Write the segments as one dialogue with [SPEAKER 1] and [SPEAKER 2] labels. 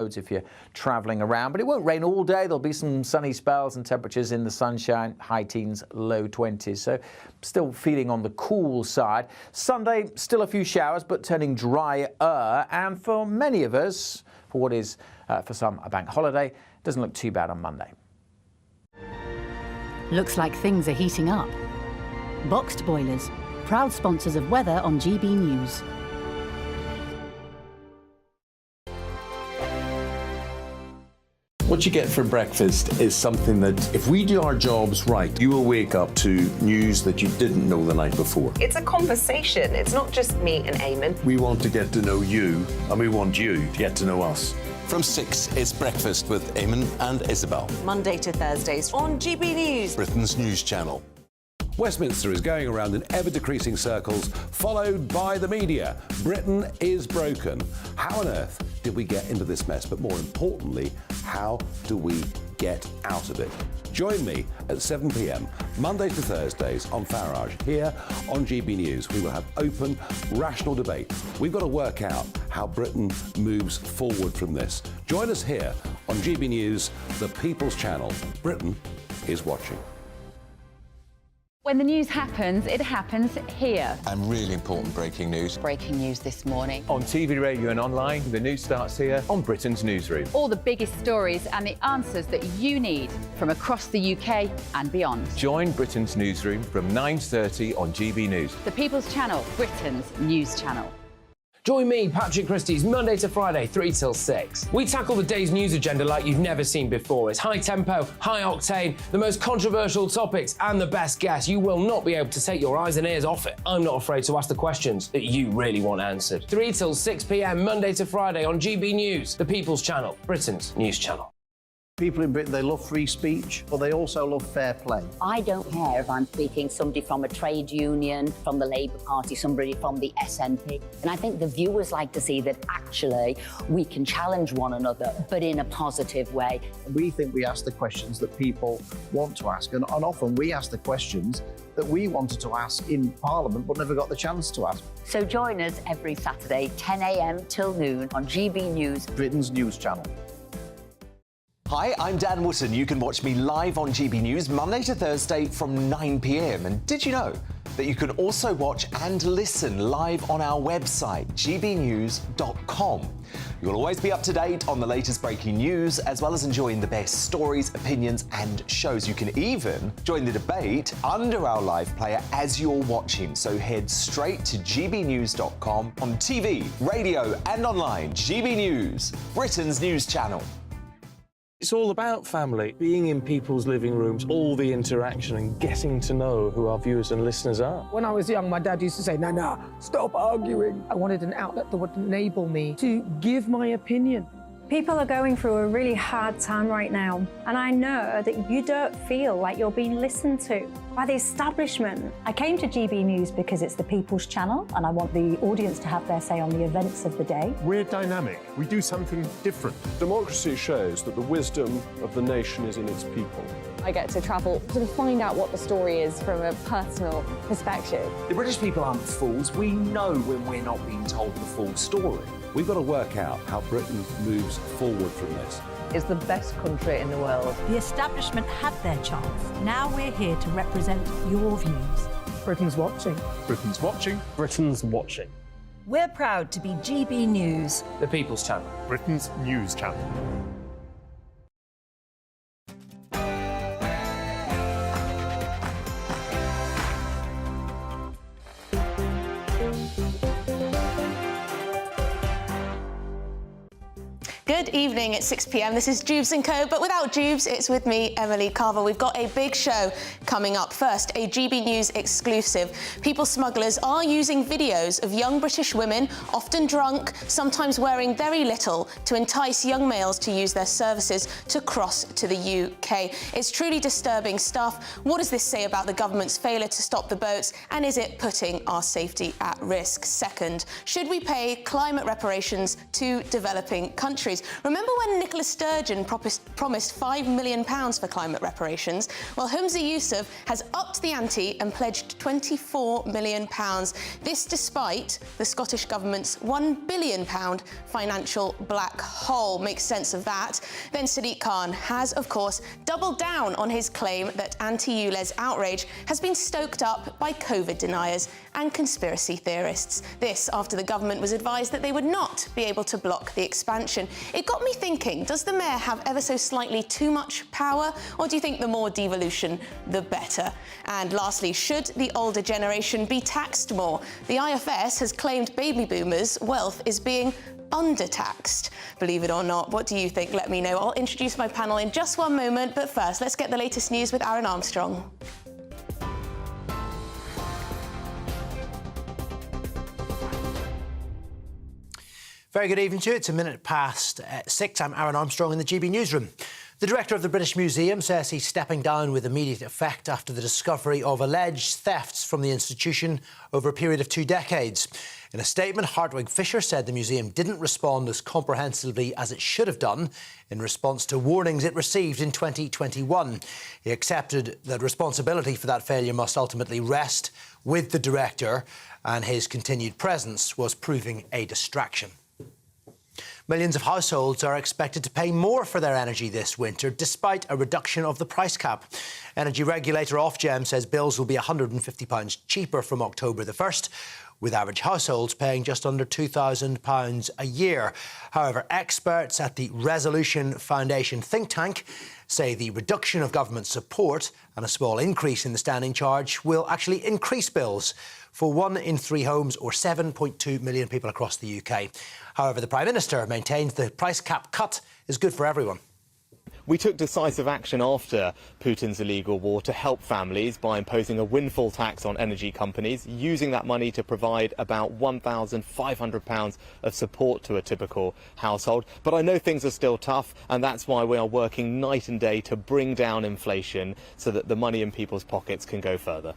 [SPEAKER 1] if you're travelling around, but it won't rain all day. There'll be some sunny spells and temperatures in the sunshine, high teens, low 20s. So still feeling on the cool side. Sunday, still a few showers, but turning drier. And for many of us, for what is for some a bank holiday, doesn't look too bad on Monday.
[SPEAKER 2] Looks like things are heating up. Boxed boilers, proud sponsors of weather on GB News.
[SPEAKER 3] What you get for breakfast is something that, if we do our jobs right, you will wake up to news that you didn't know the night before.
[SPEAKER 4] It's a conversation. It's not just me and Eamon.
[SPEAKER 3] We want to get to know you, and we want you to get to know us.
[SPEAKER 5] From 6, it's Breakfast with Eamon and Isabel.
[SPEAKER 4] Monday to Thursdays on GB News,
[SPEAKER 5] Britain's news channel.
[SPEAKER 6] Westminster is going around in ever-decreasing circles, followed by the media. Britain is broken. How on earth did we get into this mess? But more importantly, how do we get out of it? Join me at 7 p.m, Monday to Thursdays on Farage, here on GB News. We will have open, rational debate. We've got to work out how Britain moves forward from this. Join us here on GB News, the People's Channel. Britain is watching.
[SPEAKER 7] When the news happens, it happens here.
[SPEAKER 5] And really important breaking news.
[SPEAKER 7] Breaking news this morning.
[SPEAKER 8] On TV, radio and online, the news starts here on Britain's Newsroom.
[SPEAKER 7] All the biggest stories and the answers that you need from across the UK and beyond.
[SPEAKER 8] Join Britain's Newsroom from 9:30 on GB News.
[SPEAKER 7] The People's Channel, Britain's news channel.
[SPEAKER 9] Join me, Patrick Christie's, Monday to Friday, 3 till 6. We tackle the day's news agenda like you've never seen before. It's high tempo, high octane, the most controversial topics and the best guests. You will not be able to take your eyes and ears off it. I'm not afraid to ask the questions that you really want answered. 3 till 6 p.m, Monday to Friday on GB News, the People's Channel, Britain's news channel.
[SPEAKER 10] People in Britain, they love free speech, but they also love fair play.
[SPEAKER 11] I don't care if I'm speaking somebody from a trade union, from the Labour Party, somebody from the SNP. And I think the viewers like to see that actually we can challenge one another, but in a positive way.
[SPEAKER 10] We think we ask the questions that people want to ask, and often we ask the questions that we wanted to ask in Parliament but never got the chance to ask.
[SPEAKER 11] So join us every Saturday, 10 a.m. till noon on GB News,
[SPEAKER 10] Britain's news channel.
[SPEAKER 12] Hi, I'm Dan Wootton. You can watch me live on GB News Monday to Thursday from 9 p.m. And did you know that you can also watch and listen live on our website, gbnews.com. You'll always be up to date on the latest breaking news, as well as enjoying the best stories, opinions and shows. You can even join the debate under our live player as you're watching. So head straight to gbnews.com on TV, radio and online. GB News, Britain's news channel.
[SPEAKER 13] It's all about family, being in people's living rooms, all the interaction and getting to know who our viewers and listeners are.
[SPEAKER 14] When I was young, my dad used to say, "Nana, stop arguing." I wanted an outlet that would enable me to give my opinion.
[SPEAKER 15] People are going through a really hard time right now, and I know that you don't feel like you're being listened to by the establishment. I came to GB News because it's the People's Channel, and I want the audience to have their say on the events of the day.
[SPEAKER 16] We're dynamic. We do something different.
[SPEAKER 17] Democracy shows that the wisdom of the nation is in its people.
[SPEAKER 18] I get to travel to find out what the story is from a personal perspective.
[SPEAKER 19] The British people aren't fools. We know when we're not being told the full story.
[SPEAKER 6] We've got to work out how Britain moves forward from this.
[SPEAKER 4] It's the best country in the world.
[SPEAKER 2] The establishment had their chance. Now we're here to represent your views.
[SPEAKER 14] Britain's watching.
[SPEAKER 16] Britain's watching.
[SPEAKER 9] Britain's watching.
[SPEAKER 2] We're proud to be GB News,
[SPEAKER 9] the People's Channel,
[SPEAKER 16] Britain's news channel.
[SPEAKER 20] Good evening at 6 p.m. This is Dewbs & Co, but without Dewbs, it's with me, Emily Carver. We've got a big show coming up. First, a GB News exclusive. People smugglers are using videos of young British women, often drunk, sometimes wearing very little, to entice young males to use their services to cross to the UK. It's truly disturbing stuff. What does this say about the government's failure to stop the boats, and is it putting our safety at risk? Second, should we pay climate reparations to developing countries? stories. Remember when Nicola Sturgeon promised £5 million for climate reparations? Well, Humza Yousaf has upped the ante and pledged £24 million. This despite the Scottish Government's £1 billion financial black hole. Makes sense of that. Then Sadiq Khan has, of course, doubled down on his claim that anti-ULEZ outrage has been stoked up by COVID deniers and conspiracy theorists. This after the government was advised that they would not be able to block the expansion. It got me thinking, does the mayor have ever so slightly too much power, or do you think the more devolution, the better? And lastly, should the older generation be taxed more? The IFS has claimed baby boomers' wealth is being undertaxed. Believe it or not, what do you think? Let me know. I'll introduce my panel in just one moment, but first, let's get the latest news with Aaron Armstrong.
[SPEAKER 21] Very good evening to you. It's a minute past 6. I'm Aaron Armstrong in the GB newsroom. The director of the British Museum says he's stepping down with immediate effect after the discovery of alleged thefts from the institution over a period of 2 decades. In a statement, Hartwig Fisher said the museum didn't respond as comprehensively as it should have done in response to warnings it received in 2021. He accepted that responsibility for that failure must ultimately rest with the director, and his continued presence was proving a distraction. Millions of households are expected to pay more for their energy this winter, despite a reduction of the price cap. Energy regulator Ofgem says bills will be £150 cheaper from October the 1st, with average households paying just under £2,000 a year. However, experts at the Resolution Foundation think tank say the reduction of government support and a small increase in the standing charge will actually increase bills for 1 in 3 homes, or 7.2 million people across the UK. However, the Prime Minister maintains the price cap cut is good for everyone.
[SPEAKER 22] We took decisive action after Putin's illegal war to help families by imposing a windfall tax on energy companies, using that money to provide about £1,500 of support to a typical household. But I know things are still tough, and that's why we are working night and day to bring down inflation so that the money in people's pockets can go further.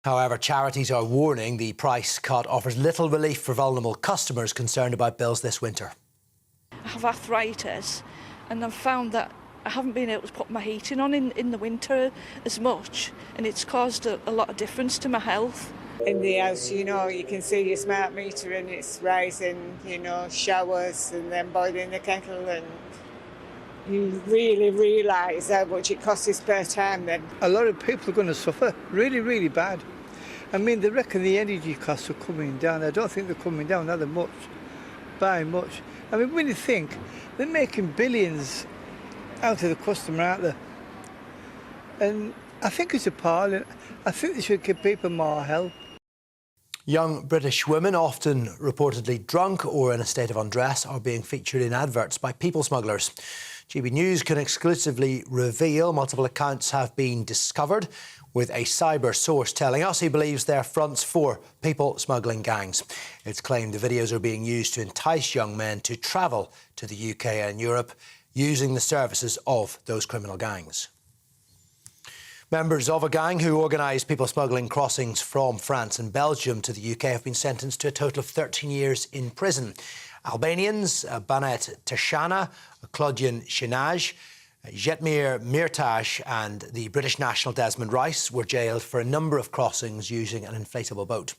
[SPEAKER 21] However, charities are warning the price cut offers little relief for vulnerable customers concerned about bills this winter.
[SPEAKER 23] I have arthritis, and I've found that I haven't been able to put my heating on in the winter as much, and it's caused a lot of difference to my health.
[SPEAKER 24] In the house, you know, you can see your smart meter and it's rising, you know, showers and then boiling the kettle, and you really realise how much it costs us per time then.
[SPEAKER 25] A lot of people are going to suffer really, really bad. I mean, they reckon the energy costs are coming down. I don't think they're coming down that much, by much. I mean, when you think, they're making billions out of the customer, aren't they? And I think it's appalling. I think they should give people more help.
[SPEAKER 21] Young British women, often reportedly drunk or in a state of undress, are being featured in adverts by people smugglers. GB News can exclusively reveal multiple accounts have been discovered, with a cyber source telling us he believes they're fronts for people smuggling gangs. It's claimed the videos are being used to entice young men to travel to the UK and Europe using the services of those criminal gangs. Members of a gang who organised people smuggling crossings from France and Belgium to the UK have been sentenced to a total of 13 years in prison. Albanians Banet Tashana, Claudian Shinaj, Jetmir Mirtaj and the British national Desmond Rice were jailed for a number of crossings using an inflatable boat.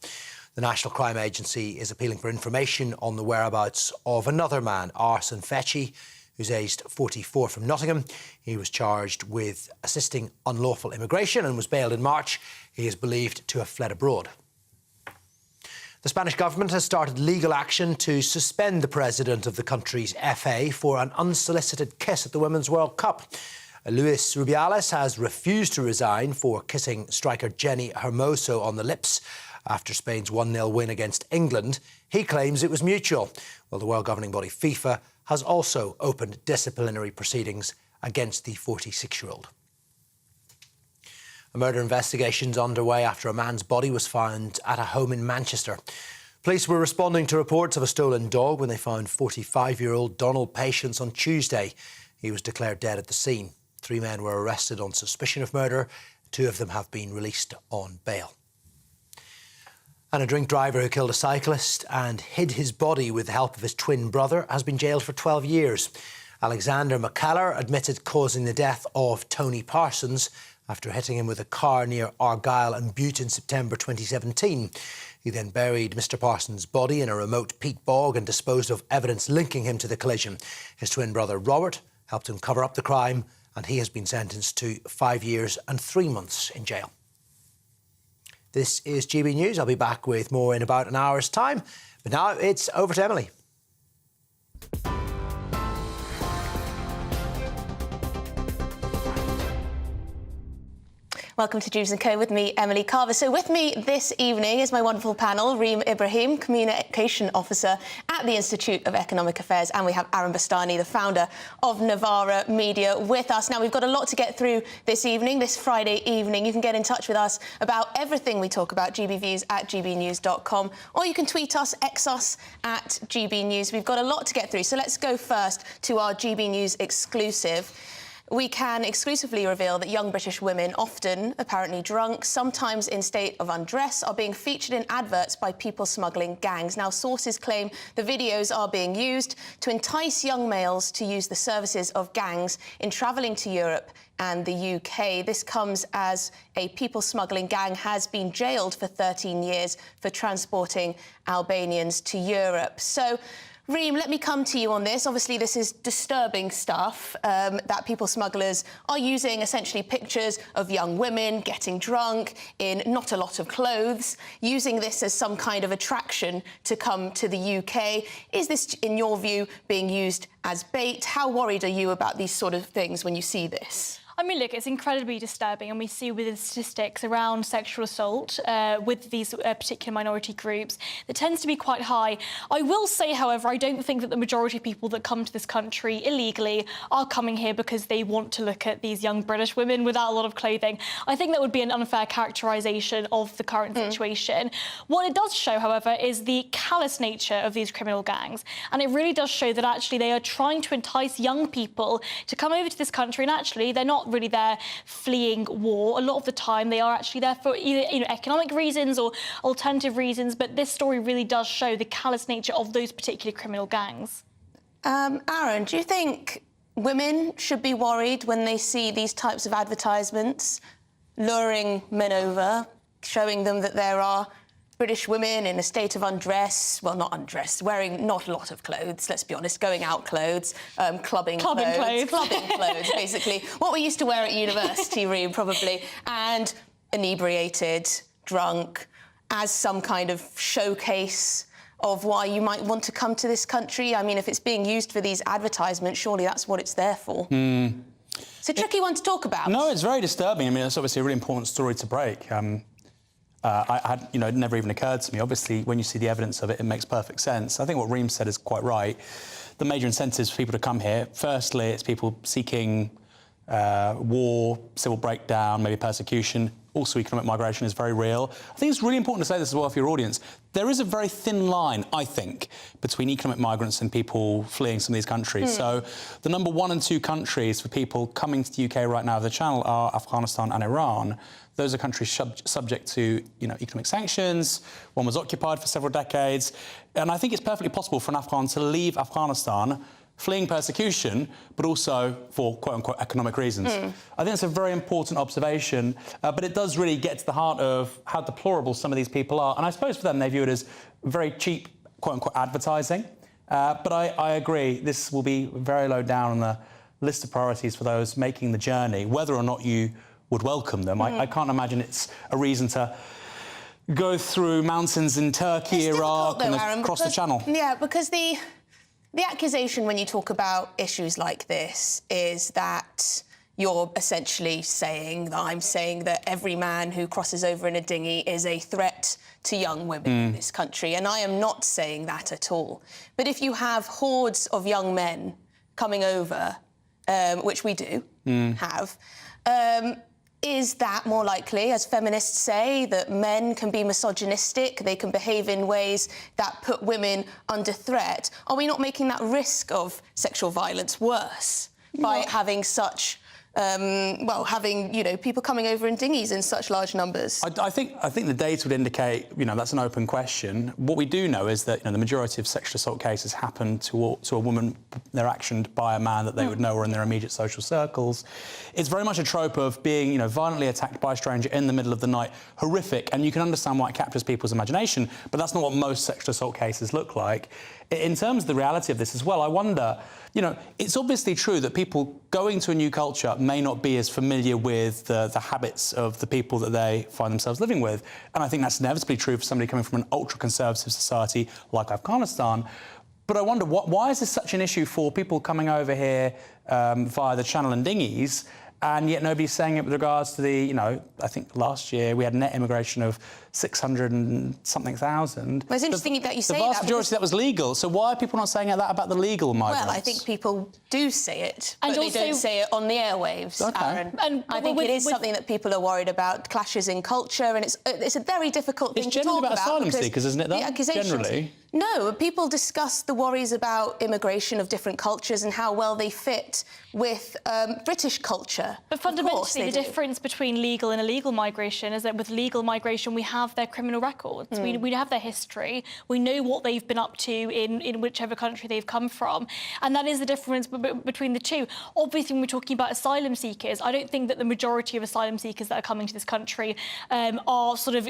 [SPEAKER 21] The National Crime Agency is appealing for information on the whereabouts of another man, Arsene Fecci, who's aged 44, from Nottingham. He was charged with assisting unlawful immigration and was bailed in March. He is believed to have fled abroad. The Spanish government has started legal action to suspend the president of the country's FA for an unsolicited kiss at the Women's World Cup. Luis Rubiales has refused to resign for kissing striker Jenny Hermoso on the lips after Spain's 1-0 win against England. He claims it was mutual. Well, the world governing body FIFA has also opened disciplinary proceedings against the 46-year-old. A murder investigation is underway after a man's body was found at a home in Manchester. Police were responding to reports of a stolen dog when they found 45-year-old Donald Patience on Tuesday. He was declared dead at the scene. 3 men were arrested on suspicion of murder. 2 of them have been released on bail. And a drink driver who killed a cyclist and hid his body with the help of his twin brother has been jailed for 12 years. Alexander McCallum admitted causing the death of Tony Parsons after hitting him with a car near Argyll and Butte in September 2017. He then buried Mr Parsons' body in a remote peat bog and disposed of evidence linking him to the collision. His twin brother Robert helped him cover up the crime, and he has been sentenced to 5 years and 3 months in jail. This is GB News. I'll be back with more in about an hour's time. But now it's over to Emily.
[SPEAKER 20] Welcome to Dewbs & Co with me, Emily Carver. So with me this evening is my wonderful panel, Reem Ibrahim, Communication Officer at the Institute of Economic Affairs, and we have Aaron Bastani, the founder of Navara Media, with us. Now, we've got a lot to get through this evening, this Friday evening. You can get in touch with us about everything we talk about, gbviews at gbnews.com, or you can tweet us, X us at gbnews. We've got a lot to get through, so let's go first to our GB News exclusive. We can exclusively reveal that young British women, often apparently drunk, sometimes in state of undress, are being featured in adverts by people smuggling gangs. Now, sources claim the videos are being used to entice young males to use the services of gangs in travelling to Europe and the UK. This comes as a people smuggling gang has been jailed for 13 years for transporting Albanians to Europe. So, Reem, let me come to you on this. Obviously, this is disturbing stuff, that people smugglers are using essentially pictures of young women getting drunk in not a lot of clothes, using this as some kind of attraction to come to the UK. Is this, in your view, being used as bait? How worried are you about these sort of things when you see this?
[SPEAKER 1] I mean, look, it's incredibly disturbing, and we see with the statistics around sexual assault with these particular minority groups, that tends to be quite high. I will say, however, I don't think that the majority of people that come to this country illegally are coming here because they want to look at these young British women without a lot of clothing. I think that would be an unfair characterisation of the current situation. What it does show, however, is the callous nature of these criminal gangs, and it really does show that actually they are trying to entice young people to come over to this country, and actually they're not really there fleeing war. A lot of the time they are actually there for either economic reasons or alternative reasons, but this story really does show the callous nature of those particular criminal gangs.
[SPEAKER 20] Aaron, do you think women should be worried when they see these types of advertisements luring men over, showing them that there are British women in a state of undress, well, not undressed, wearing not a lot of clothes, let's be honest, going out clothes, clubbing clothes, basically. What we used to wear at university, Reem, probably, and inebriated, drunk, as some kind of showcase of why you might want to come to this country? I mean, if it's being used for these advertisements, surely that's what it's there for. It's a tricky one to talk about.
[SPEAKER 3] No, it's very disturbing. I mean, it's obviously a really important story to break. It never even occurred to me. Obviously, when you see the evidence of it, it makes perfect sense. I think what Reem said is quite right. The major incentives for people to come here, firstly, it's people seeking war, civil breakdown, maybe persecution. Also, economic migration is very real. I think it's really important to say this as well for your audience. There is a very thin line, I think, between economic migrants and people fleeing some of these countries. So the number 1 and 2 countries for people coming to the UK right now of the channel are Afghanistan and Iran. Those are countries subject to, economic sanctions. One was occupied for several decades. And I think it's perfectly possible for an Afghan to leave Afghanistan fleeing persecution, but also for quote-unquote economic reasons. I think that's a very important observation, but it does really get to the heart of how deplorable some of these people are. And I suppose for them, they view it as very cheap, quote-unquote advertising. But I agree, this will be very low down on the list of priorities for those making the journey, whether or not you would welcome them. I can't imagine it's a reason to go through mountains in Turkey, Iraq, and across the channel.
[SPEAKER 20] Yeah, because the accusation when you talk about issues like this is that you're essentially saying that I'm saying that every man who crosses over in a dinghy is a threat to young women in this country, and I am not saying that at all. But if you have hordes of young men coming over, which we do have, is that more likely, as feminists say, that men can be misogynistic, they can behave in ways that put women under threat? Are we not making that risk of sexual violence worse by having such well, having, you know, people coming over in dinghies in such large numbers?
[SPEAKER 3] I think the data would indicate, you know, that's an open question. What we do know is that, you know, the majority of sexual assault cases happen to a woman. They're actioned by a man that they would know or in their immediate social circles. It's very much a trope of being, you know, violently attacked by a stranger in the middle of the night. Horrific, and you can understand why it captures people's imagination, but that's not what most sexual assault cases look like. In terms of the reality of this as well, I wonder, you know, it's obviously true that people going to a new culture may not be as familiar with the habits of the people that they find themselves living with. And I think that's inevitably true for somebody coming from an ultra-conservative society like Afghanistan. But I wonder, why is this such an issue for people coming over here via the Channel and dinghies, and yet nobody's saying it with regards to the, you know, I think last year we had net immigration of 600 and something thousand.
[SPEAKER 20] Well, it's interesting that you say that.
[SPEAKER 3] The vast majority of that was legal, so why are people not saying that about the legal migrants?
[SPEAKER 20] Well, I think people do say it,
[SPEAKER 1] and
[SPEAKER 20] but
[SPEAKER 1] also,
[SPEAKER 20] they don't say it on the airwaves, Aaron. And I think it is something that people are worried about, clashes in culture, and it's a very difficult thing to talk about.
[SPEAKER 3] It's generally about asylum seekers, isn't it,
[SPEAKER 20] the accusations,
[SPEAKER 3] generally?
[SPEAKER 20] No, people discuss the worries about immigration of different cultures and how well they fit with British culture.
[SPEAKER 1] But fundamentally, the difference between legal and illegal migration is that with legal migration, we have their criminal records. We have their history. We know what they've been up to in whichever country they've come from. And that is the difference between the two. Obviously, when we're talking about asylum seekers, I don't think that the majority of asylum seekers that are coming to this country are sort of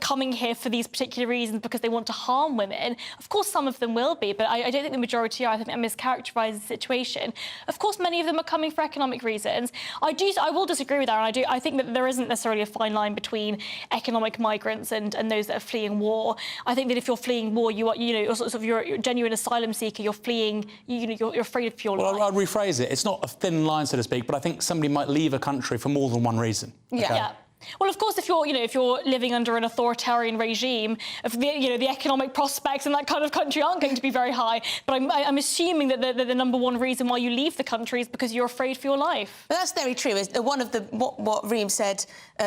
[SPEAKER 1] coming here for these particular reasons because they want to harm women. Of course, some of them will be, but I don't think the majority are. I think that mischaracterises the situation. Of course, many of them are coming for economic reasons. I will disagree with that, and I think that there isn't necessarily a fine line between economic migrants and those that are fleeing war. I think that if you're fleeing war, you're a genuine asylum seeker. You're fleeing, you're afraid for your life.
[SPEAKER 3] Well, I'll rephrase it. It's not a thin line, so to speak, but I think somebody might leave a country for more than one reason.
[SPEAKER 1] Yeah.
[SPEAKER 3] Okay?
[SPEAKER 1] Yeah. Well, of course, if you're living under an authoritarian regime, the economic prospects in that kind of country aren't going to be very high. But I'm assuming that the number one reason why you leave the country is because you're afraid for your life.
[SPEAKER 20] But that's very true. One of what Reem said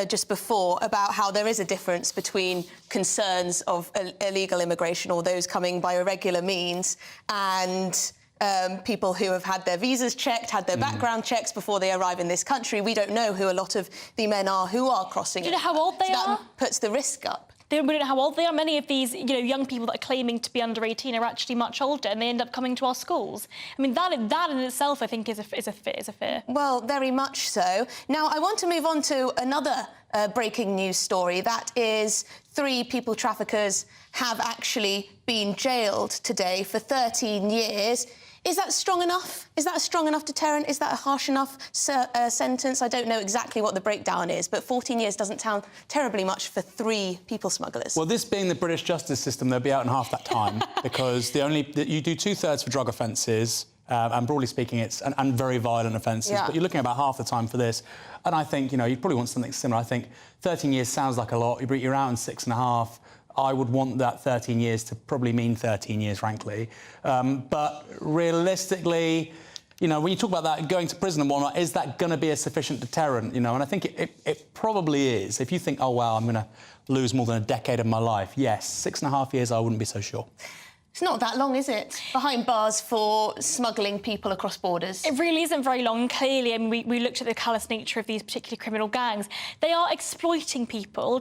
[SPEAKER 20] just before about how there is a difference between concerns of illegal immigration or those coming by irregular means and people who have had their visas checked, had their background checks before they arrive in this country. We don't know who a lot of the men are who are crossing it.
[SPEAKER 1] Do you know how old they are?
[SPEAKER 20] That puts the risk up.
[SPEAKER 1] We don't know how old they are. Many of these, young people that are claiming to be under 18 are actually much older, and they end up coming to our schools. I mean, that in itself, I think, is a fear.
[SPEAKER 20] Well, very much so. Now, I want to move on to another breaking news story. That is 3 people traffickers have actually been jailed today for 13 years. Is that strong enough? Is that a strong enough deterrent? Is that a harsh enough sentence? I don't know exactly what the breakdown is, but 14 years doesn't sound terribly much for 3 people smugglers.
[SPEAKER 3] Well, this being the British justice system, they'll be out in half that time because you do 2/3 for drug offences, and broadly speaking, it's and very violent offences.
[SPEAKER 20] Yeah.
[SPEAKER 3] But you're looking at about half the time for this, and I think you probably want something similar. I think 13 years sounds like a lot. You're out in 6.5. I would want that 13 years to probably mean 13 years, frankly. But realistically, when you talk about that, going to prison and whatnot, is that going to be a sufficient deterrent? And I think it probably is. If you think, oh, wow, I'm going to lose more than a decade of my life, yes, 6.5 years, I wouldn't be so sure.
[SPEAKER 20] It's not that long, is it? Behind bars for smuggling people across borders.
[SPEAKER 1] It really isn't very long. Clearly, I mean, we looked at the callous nature of these particular criminal gangs. They are exploiting people,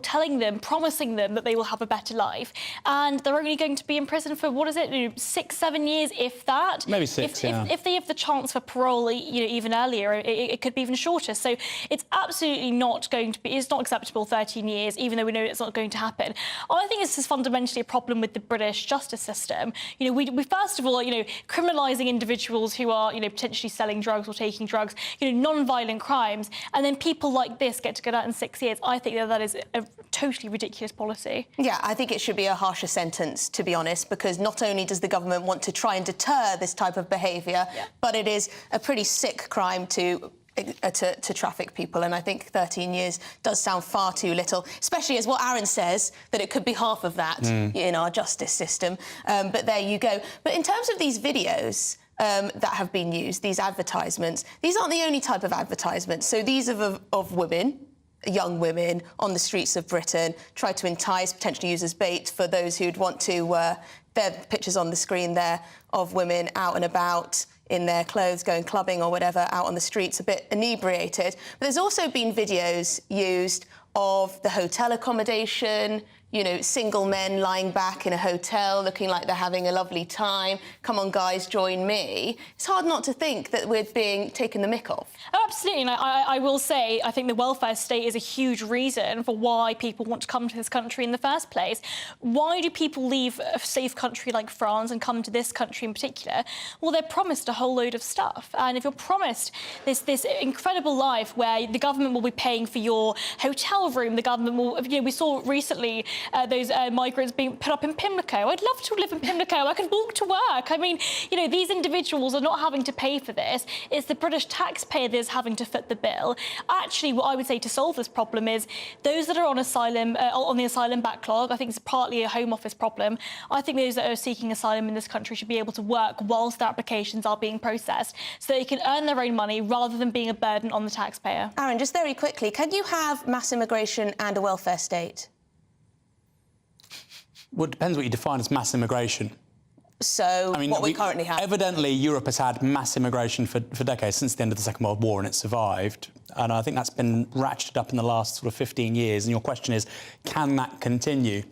[SPEAKER 1] promising them that they will have a better life, and they're only going to be in prison for, 6, 7 years, if that.
[SPEAKER 3] Maybe 6, yeah.
[SPEAKER 1] If they have the chance for parole, even earlier, it could be even shorter. So it's absolutely not going to be. It's not acceptable 13 years, even though we know it's not going to happen. I think this is fundamentally a problem with the British justice system. We first of all, criminalising individuals who are, potentially selling drugs or taking drugs, non-violent crimes, and then people like this get to go out in 6 years. I think that is a totally ridiculous policy.
[SPEAKER 20] Yeah, I think it should be a harsher sentence, to be honest, because not only does the government want to try and deter this type of behaviour, but it is a pretty sick crime to traffic people, and I think 13 years does sound far too little, especially as what Aaron says, that it could be half of that in our justice system. But there you go. But in terms of these videos that have been used, these advertisements, these aren't the only type of advertisements. So these are of women, young women on the streets of Britain, try to entice, potentially use as bait for those who'd want to... there are pictures on the screen there of women out and about, in their clothes going clubbing or whatever out on the streets a bit inebriated. But there's also been videos used of the hotel accommodation, you know, single men lying back in a hotel looking like they're having a lovely time. Come on, guys, join me. It's hard not to think that we're being taken the mick of.
[SPEAKER 1] Absolutely, and I will say, I think the welfare state is a huge reason for why people want to come to this country in the first place. Why do people leave a safe country like France and come to this country in particular? Well, they're promised a whole load of stuff, and if you're promised this incredible life where the government will be paying for your hotel room, the government will, you know, we saw recently those migrants being put up in Pimlico. I'd love to live in Pimlico. I could walk to work. I mean, you know, these individuals are not having to pay for this. It's the British taxpayer that's having to foot the bill. Actually, what I would say to solve this problem is those that are on asylum, on the asylum backlog, I think it's partly a Home Office problem. I think those that are seeking asylum in this country should be able to work whilst their applications are being processed so they can earn their own money rather than being a burden on the taxpayer.
[SPEAKER 20] Aaron, just very quickly, can you have mass immigration and a welfare state?
[SPEAKER 3] Well, it depends what you define as mass immigration.
[SPEAKER 20] So, I mean, what we currently have?
[SPEAKER 3] Evidently, Europe has had mass immigration for decades, since the end of the Second World War, and it survived. And I think that's been ratcheted up in the last sort of 15 years. And your question is, can that continue?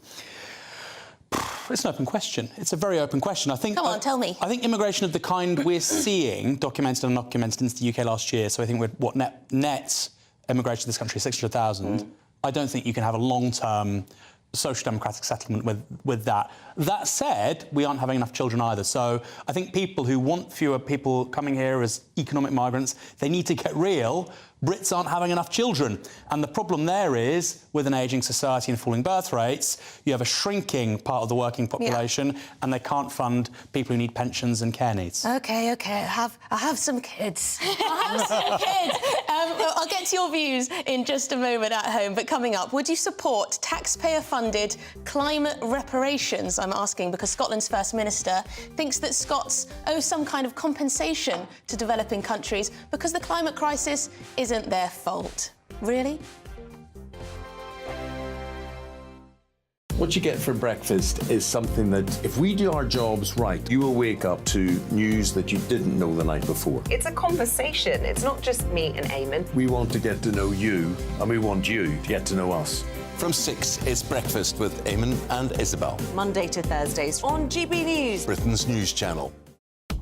[SPEAKER 3] It's an open question. It's a very open question. I think.
[SPEAKER 20] Come on, tell me.
[SPEAKER 3] I think immigration of the kind we're seeing, documented and undocumented, into the UK last year. So I think we're net immigration to this country, 600,000. I don't think you can have a long-term social democratic settlement with that. That said, we aren't having enough children either. So I think people who want fewer people coming here as economic migrants, they need to get real. Brits aren't having enough children. And the problem there is, with an ageing society and falling birth rates, you have a shrinking part of the working population, and they can't fund people who need pensions and care needs.
[SPEAKER 20] OK, I have some kids. I'll get to your views in just a moment at home, but coming up, would you support taxpayer-funded climate reparations? I'm asking because Scotland's First Minister thinks that Scots owe some kind of compensation to developing countries because the climate crisis isn't their fault. Really?
[SPEAKER 5] What you get for breakfast is something that, if we do our jobs right, you will wake up to news that you didn't know the night before.
[SPEAKER 4] It's a conversation. It's not just me and Eamon.
[SPEAKER 5] We want to get to know you, and we want you to get to know us.
[SPEAKER 7] From 6, it's Breakfast with Eamon and Isabel.
[SPEAKER 4] Monday to Thursdays on GB News,
[SPEAKER 7] Britain's news channel.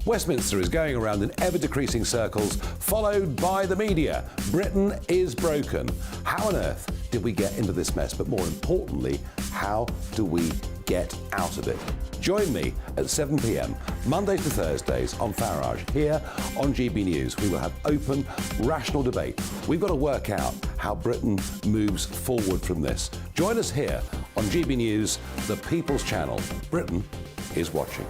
[SPEAKER 6] Westminster is going around in ever-decreasing circles, followed by the media. Britain is broken. How on earth did we get into this mess? But more importantly, how do we get out of it? Join me at 7 p.m, Monday to Thursdays on Farage, here on GB News. We will have open, rational debate. We've got to work out how Britain moves forward from this. Join us here on GB News, the People's Channel. Britain is watching.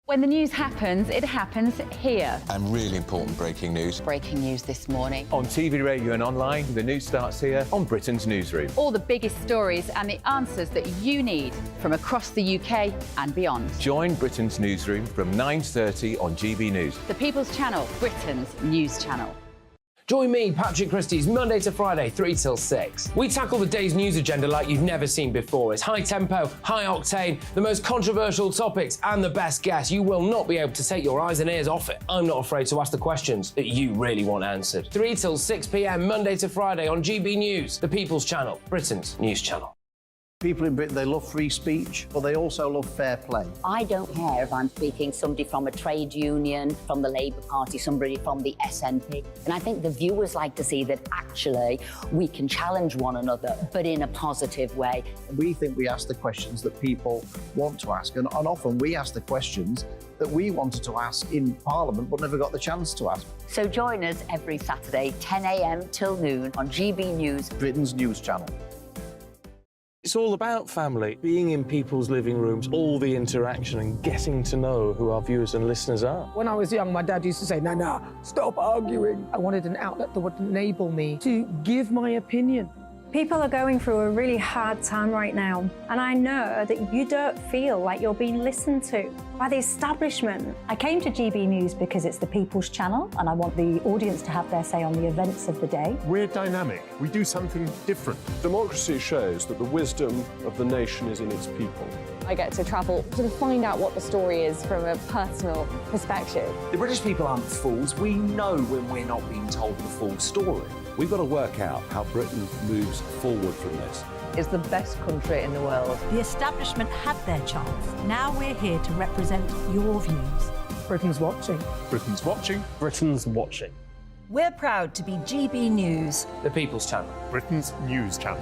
[SPEAKER 2] When the news happens, it happens here.
[SPEAKER 7] And really important breaking news.
[SPEAKER 2] Breaking news this morning.
[SPEAKER 8] On TV, radio and online, the news starts here on Britain's Newsroom.
[SPEAKER 2] All the biggest stories and the answers that you need from across the UK and beyond.
[SPEAKER 8] Join Britain's Newsroom from 9:30 on GB News.
[SPEAKER 2] The People's Channel, Britain's news channel.
[SPEAKER 9] Join me, Patrick Christie's Monday to Friday, 3 till 6. We tackle the day's news agenda like you've never seen before. It's high tempo, high octane, the most controversial topics and the best guests. You will not be able to take your eyes and ears off it. I'm not afraid to ask the questions that you really want answered. 3 till 6 p.m, Monday to Friday on GB News, the People's Channel, Britain's news channel.
[SPEAKER 10] People in Britain, they love free speech, but they also love fair play.
[SPEAKER 11] I don't care if I'm speaking somebody from a trade union, from the Labour Party, somebody from the SNP. And I think the viewers like to see that actually we can challenge one another, but in a positive way.
[SPEAKER 10] We think we ask the questions that people want to ask, and often we ask the questions that we wanted to ask in Parliament but never got the chance to ask.
[SPEAKER 11] So join us every Saturday, 10 a.m. till noon on GB News,
[SPEAKER 10] Britain's news channel.
[SPEAKER 13] It's all about family, being in people's living rooms, all the interaction and getting to know who our viewers and listeners are.
[SPEAKER 14] When I was young, my dad used to say, "Nah, stop arguing." I wanted an outlet that would enable me to give my opinion.
[SPEAKER 15] People are going through a really hard time right now, and I know that you don't feel like you're being listened to by the establishment. I came to GB News because it's the People's Channel, and I want the audience to have their say on the events of the day.
[SPEAKER 16] We're dynamic. We do something different.
[SPEAKER 17] Democracy shows that the wisdom of the nation is in its people.
[SPEAKER 12] I get to travel to find out what the story is from a personal perspective.
[SPEAKER 18] The British people aren't fools. We know when we're not being told the full story.
[SPEAKER 6] We've got to work out how Britain moves forward from this.
[SPEAKER 19] It's the best country in the world.
[SPEAKER 2] The establishment had their chance. Now we're here to represent your views.
[SPEAKER 14] Britain's watching.
[SPEAKER 16] Britain's watching.
[SPEAKER 13] Britain's watching.
[SPEAKER 19] We're proud to be GB News.
[SPEAKER 9] The People's Channel.
[SPEAKER 16] Britain's news channel.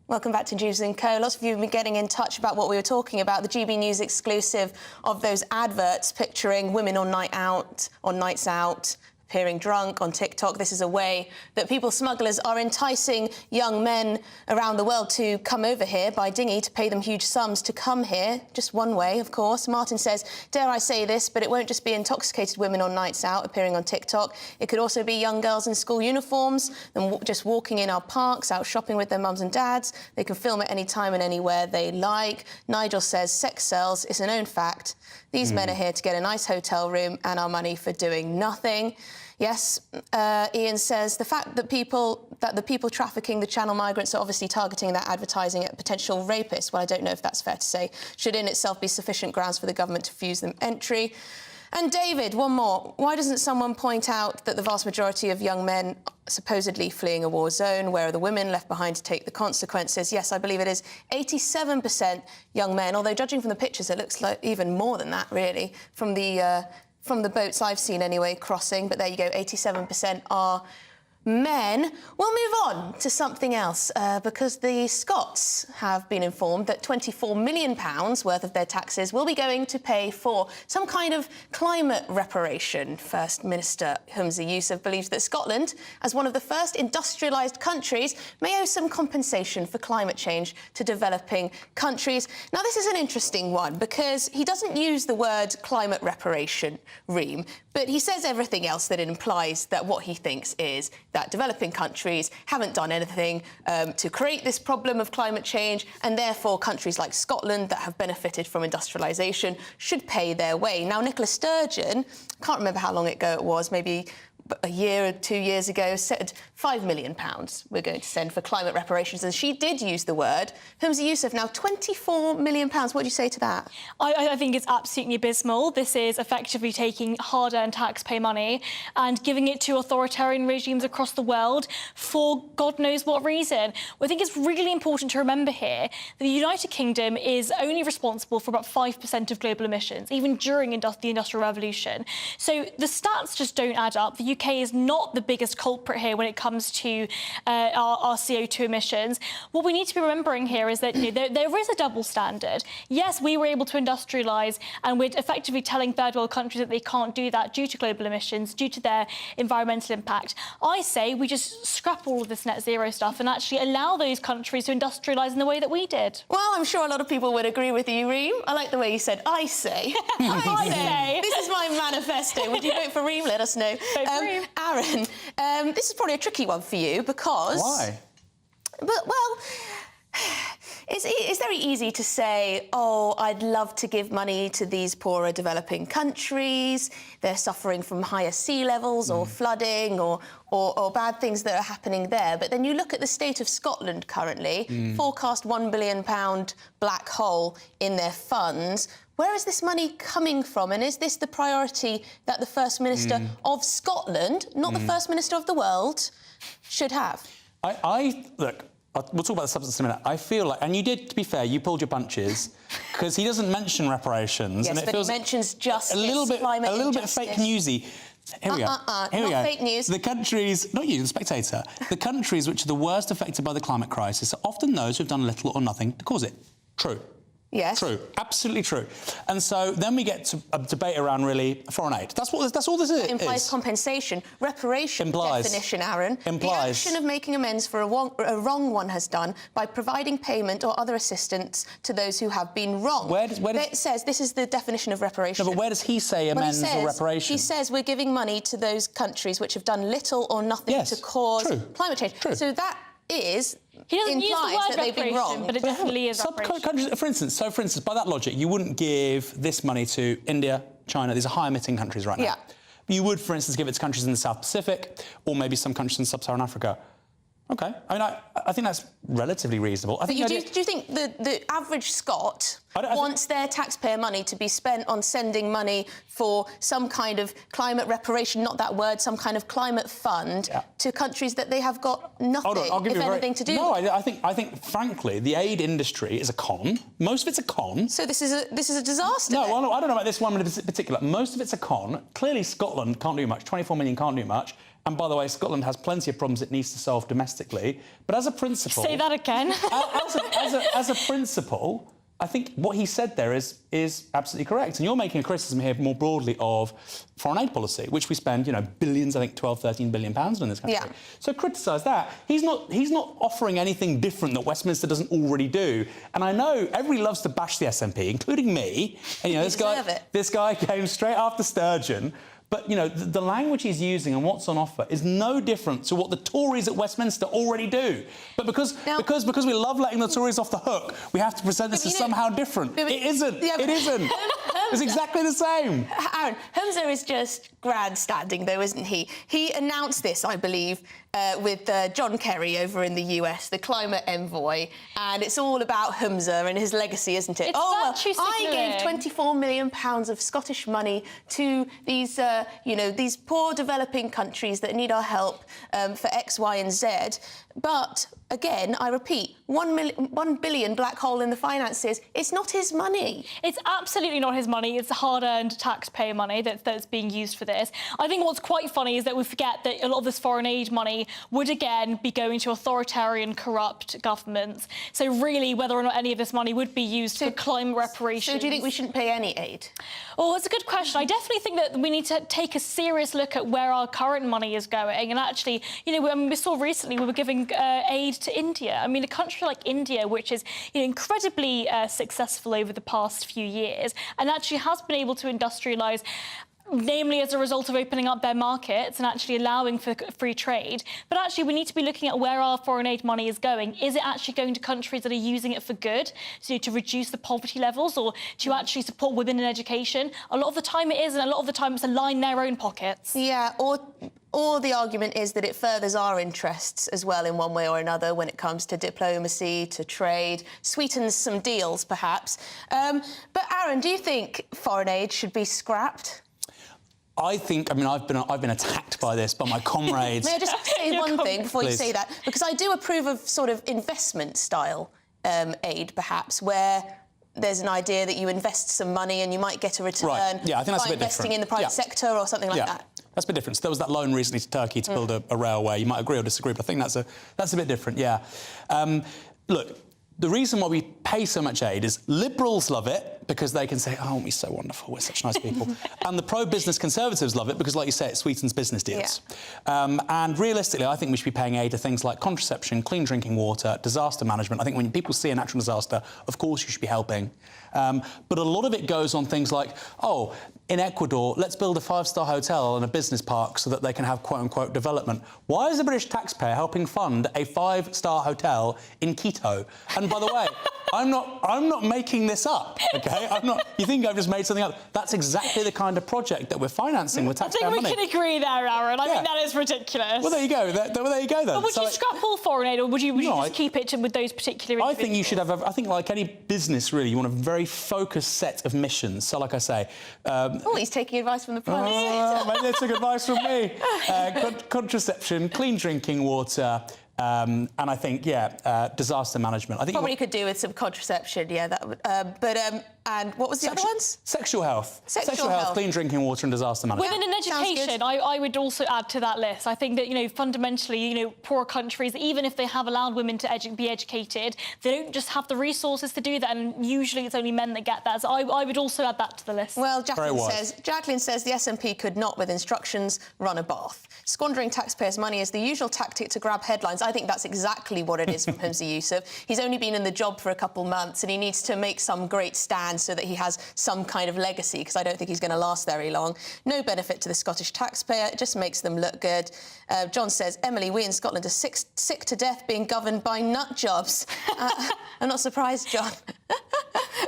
[SPEAKER 20] Welcome back to Dewbs & Co. Lots of you have been getting in touch about what we were talking about, the GB News exclusive of those adverts picturing women on nights out, appearing drunk on TikTok. This is a way that people smugglers are enticing young men around the world to come over here by dinghy to pay them huge sums to come here. Just one way, of course. Martin says, dare I say this, but it won't just be intoxicated women on nights out appearing on TikTok. It could also be young girls in school uniforms and just walking in our parks, out shopping with their mums and dads. They can film at any time and anywhere they like. Nigel says, sex sells. It's a known fact. These men are here to get a nice hotel room and our money for doing nothing. Yes, Ian says the fact that the people trafficking the channel migrants are obviously targeting that advertising at potential rapists, well, I don't know if that's fair to say, should in itself be sufficient grounds for the government to refuse them entry. And David, one more. Why doesn't someone point out that the vast majority of young men supposedly fleeing a war zone, where are the women left behind to take the consequences? Yes, I believe it is 87% young men, although judging from the pictures, it looks like even more than that, really, from the boats I've seen anyway, crossing. But there you go, 87% are men. We'll move on to something else, because the Scots have been informed that £24 million worth of their taxes will be going to pay for some kind of climate reparation. First Minister Humza Yousaf believes that Scotland, as one of the first industrialised countries, may owe some compensation for climate change to developing countries. Now, this is an interesting one, because he doesn't use the word climate reparation, Reem, but he says everything else that implies that what he thinks is that developing countries haven't done anything to create this problem of climate change, and therefore countries like Scotland that have benefited from industrialisation should pay their way. Now, Nicola Sturgeon, can't remember how long ago it was, maybe a year or 2 years ago, said £5 million we're going to send for climate reparations, and she did use the word. Humza Yousaf, now £24 million. What do you say to that?
[SPEAKER 1] I think it's absolutely abysmal. This is effectively taking hard-earned taxpayer money and giving it to authoritarian regimes across the world for God knows what reason. I think it's really important to remember here that the United Kingdom is only responsible for about 5% of global emissions, even during the Industrial Revolution. So the stats just don't add up. The UK is not the biggest culprit here when it comes to our CO2 emissions. What we need to be remembering here is that there is a double standard. Yes, we were able to industrialise, and we're effectively telling third world countries that they can't do that due to global emissions, due to their environmental impact. I say we just scrap all of this net zero stuff and actually allow those countries to industrialise in the way that we did.
[SPEAKER 20] Well, I'm sure a lot of people would agree with you, Reem. I like the way you said, I say. I say. This is my manifesto. Would you vote for Reem? Let us know. Aaron, this is probably a tricky one for you because...
[SPEAKER 3] Why?
[SPEAKER 20] Well, it's very easy to say, oh, I'd love to give money to these poorer developing countries. They're suffering from higher sea levels or flooding or bad things that are happening there. But then you look at the state of Scotland currently, forecast £1 billion black hole in their funds. Where is this money coming from? And is this the priority that the First Minister of Scotland, not the First Minister of the world, should have?
[SPEAKER 3] Look, we'll talk about the substance in a minute. I feel like, and you did, to be fair, you pulled your punches, because he doesn't mention reparations.
[SPEAKER 20] Yes,
[SPEAKER 3] and it
[SPEAKER 20] but
[SPEAKER 3] feels
[SPEAKER 20] he mentions justice,
[SPEAKER 3] a little bit
[SPEAKER 20] injustice.
[SPEAKER 3] fake newsy. Here we go. Here we go.
[SPEAKER 20] Fake news.
[SPEAKER 3] The countries, not you, the Spectator, the countries which are the worst affected by the climate crisis are often those who've done little or nothing to cause it. True.
[SPEAKER 20] Yes.
[SPEAKER 3] True, absolutely true. And so then we get to a debate around really foreign aid. That's all this is.
[SPEAKER 20] It implies compensation. Reparation definition, Aaron. The action of making amends for a wrong one has done by providing payment or other assistance to those who have been wronged. It says this is the definition of reparation.
[SPEAKER 3] No, but where does he say amends or reparation?
[SPEAKER 20] He says we're giving money to those countries which have done little or nothing to cause climate change.
[SPEAKER 3] True.
[SPEAKER 20] So that is...
[SPEAKER 1] He doesn't use the word
[SPEAKER 20] that they've been wrong.
[SPEAKER 1] but it definitely is reparation.
[SPEAKER 3] For instance, by that logic, you wouldn't give this money to India, China. These are high-emitting countries right now.
[SPEAKER 20] Yeah.
[SPEAKER 3] You would, for instance, give it to countries in the South Pacific or maybe some countries in Sub-Saharan Africa. OK. I mean, I think that's relatively reasonable. I think
[SPEAKER 20] do you think the average Scot wants their taxpayer money to be spent on sending money for some kind of climate reparation, not that word, some kind of climate fund to countries that they have got nothing, if anything, to do
[SPEAKER 3] No,
[SPEAKER 20] with?
[SPEAKER 3] I think, frankly, the aid industry is a con. Most of it's a con.
[SPEAKER 20] So this is a disaster.
[SPEAKER 3] No, well, I don't know about this one in particular. Most of it's a con. Clearly, Scotland can't do much. 24 million can't do much. And by the way, Scotland has plenty of problems it needs to solve domestically. But as a principle...
[SPEAKER 1] Say that again.
[SPEAKER 3] as a principle, I think what he said there is absolutely correct. And you're making a criticism here more broadly of foreign aid policy, which we spend, billions, I think 12, 13 billion pounds on in this country. Yeah. So criticise that. He's not offering anything different that Westminster doesn't already do. And I know everybody loves to bash the SNP, including me. And, this guy came straight after Sturgeon. But, the language he's using and what's on offer is no different to what the Tories at Westminster already do. But because we love letting the Tories off the hook, we have to present this as somehow different. It isn't. It isn't. It's exactly the same.
[SPEAKER 20] Aaron, Humza is just grandstanding, though, isn't he? He announced this, I believe, with John Kerry over in the US, the climate envoy, and it's all about Humza and his legacy, isn't it? I gave £24 million of Scottish money to these, these poor developing countries that need our help for X, Y, and Z. But again, I repeat, 1 billion black hole in the finances. It's not his money.
[SPEAKER 1] It's absolutely not his money. It's hard-earned taxpayer money that's being used for this. I think what's quite funny is that we forget that a lot of this foreign aid money would again be going to authoritarian, corrupt governments. So really, whether or not any of this money would be used for climate reparations.
[SPEAKER 20] So do you think we shouldn't pay any aid?
[SPEAKER 1] Oh, it's a good question. I definitely think that we need to take a serious look at where our current money is going. And actually, we saw recently we were giving aid to India. I mean, a country like India, which is incredibly successful over the past few years and actually has been able to industrialise, namely as a result of opening up their markets and actually allowing for free trade. But actually, we need to be looking at where our foreign aid money is going. Is it actually going to countries that are using it for good, so to reduce the poverty levels or to actually support women in education? A lot of the time it is, and a lot of the time it's to line their own pockets.
[SPEAKER 20] Yeah, or the argument is that it furthers our interests as well in one way or another when it comes to diplomacy, to trade, sweetens some deals, perhaps. But, Aaron, do you think foreign aid should be scrapped?
[SPEAKER 3] I've been attacked by this by my comrades.
[SPEAKER 20] May I just say one thing before you say that? Because I do approve of sort of investment-style aid, perhaps, where there's an idea that you invest some money and you might get a return
[SPEAKER 3] I think that's
[SPEAKER 20] by
[SPEAKER 3] a bit
[SPEAKER 20] investing
[SPEAKER 3] different.
[SPEAKER 20] in the private sector or something like that.
[SPEAKER 3] That's a bit different. So there was that loan recently to Turkey to build a railway. You might agree or disagree, but I think that's a bit different, yeah. Look, the reason why we pay so much aid is Liberals love it because they can say, oh, we're so wonderful, we're such nice people. And the pro-business Conservatives love it because, like you say, it sweetens business deals. Yeah. And realistically, I think we should be paying aid to things like contraception, clean drinking water, disaster management. I think when people see a natural disaster, of course you should be helping. But a lot of it goes on things like, oh, in Ecuador, let's build a 5-star hotel and a business park so that they can have quote-unquote development. Why is the British taxpayer helping fund a 5-star hotel in Quito? And by the way, I'm not making this up, OK? You think I've just made something up? That's exactly the kind of project that we're financing with taxpayer money.
[SPEAKER 1] I think we can agree there, Aaron. I think that is ridiculous.
[SPEAKER 3] Well, there you go. There you go, then.
[SPEAKER 1] But would you scrap all foreign aid, or would you just keep it with those particular individuals?
[SPEAKER 3] I think you should have, I think like any business, really, you want a very focused set of missions. So, like I say...
[SPEAKER 20] oh, he's taking advice from the Prime Minister.
[SPEAKER 3] Maybe they took advice from me. Contraception, clean drinking water... and I think, disaster management. I think
[SPEAKER 20] probably could do with some contraception, that would. And what was the other ones?
[SPEAKER 3] Sexual health. Sexual health, clean drinking water and disaster management.
[SPEAKER 1] Within an education, I would also add to that list. I think that, fundamentally, poor countries, even if they have allowed women to be educated, they don't just have the resources to do that, and usually it's only men that get that. So I would also add that to the list.
[SPEAKER 20] Well, Jacqueline says the SNP could not, with instructions, run a bath. Squandering taxpayers' money is the usual tactic to grab headlines. I think that's exactly what it is from Humza Yousaf. He's only been in the job for a couple months and he needs to make some great stand so that he has some kind of legacy, because I don't think he's going to last very long. No benefit to the Scottish taxpayer. It just makes them look good. John says, Emily, we in Scotland are sick to death being governed by nut jobs. I'm not surprised, John.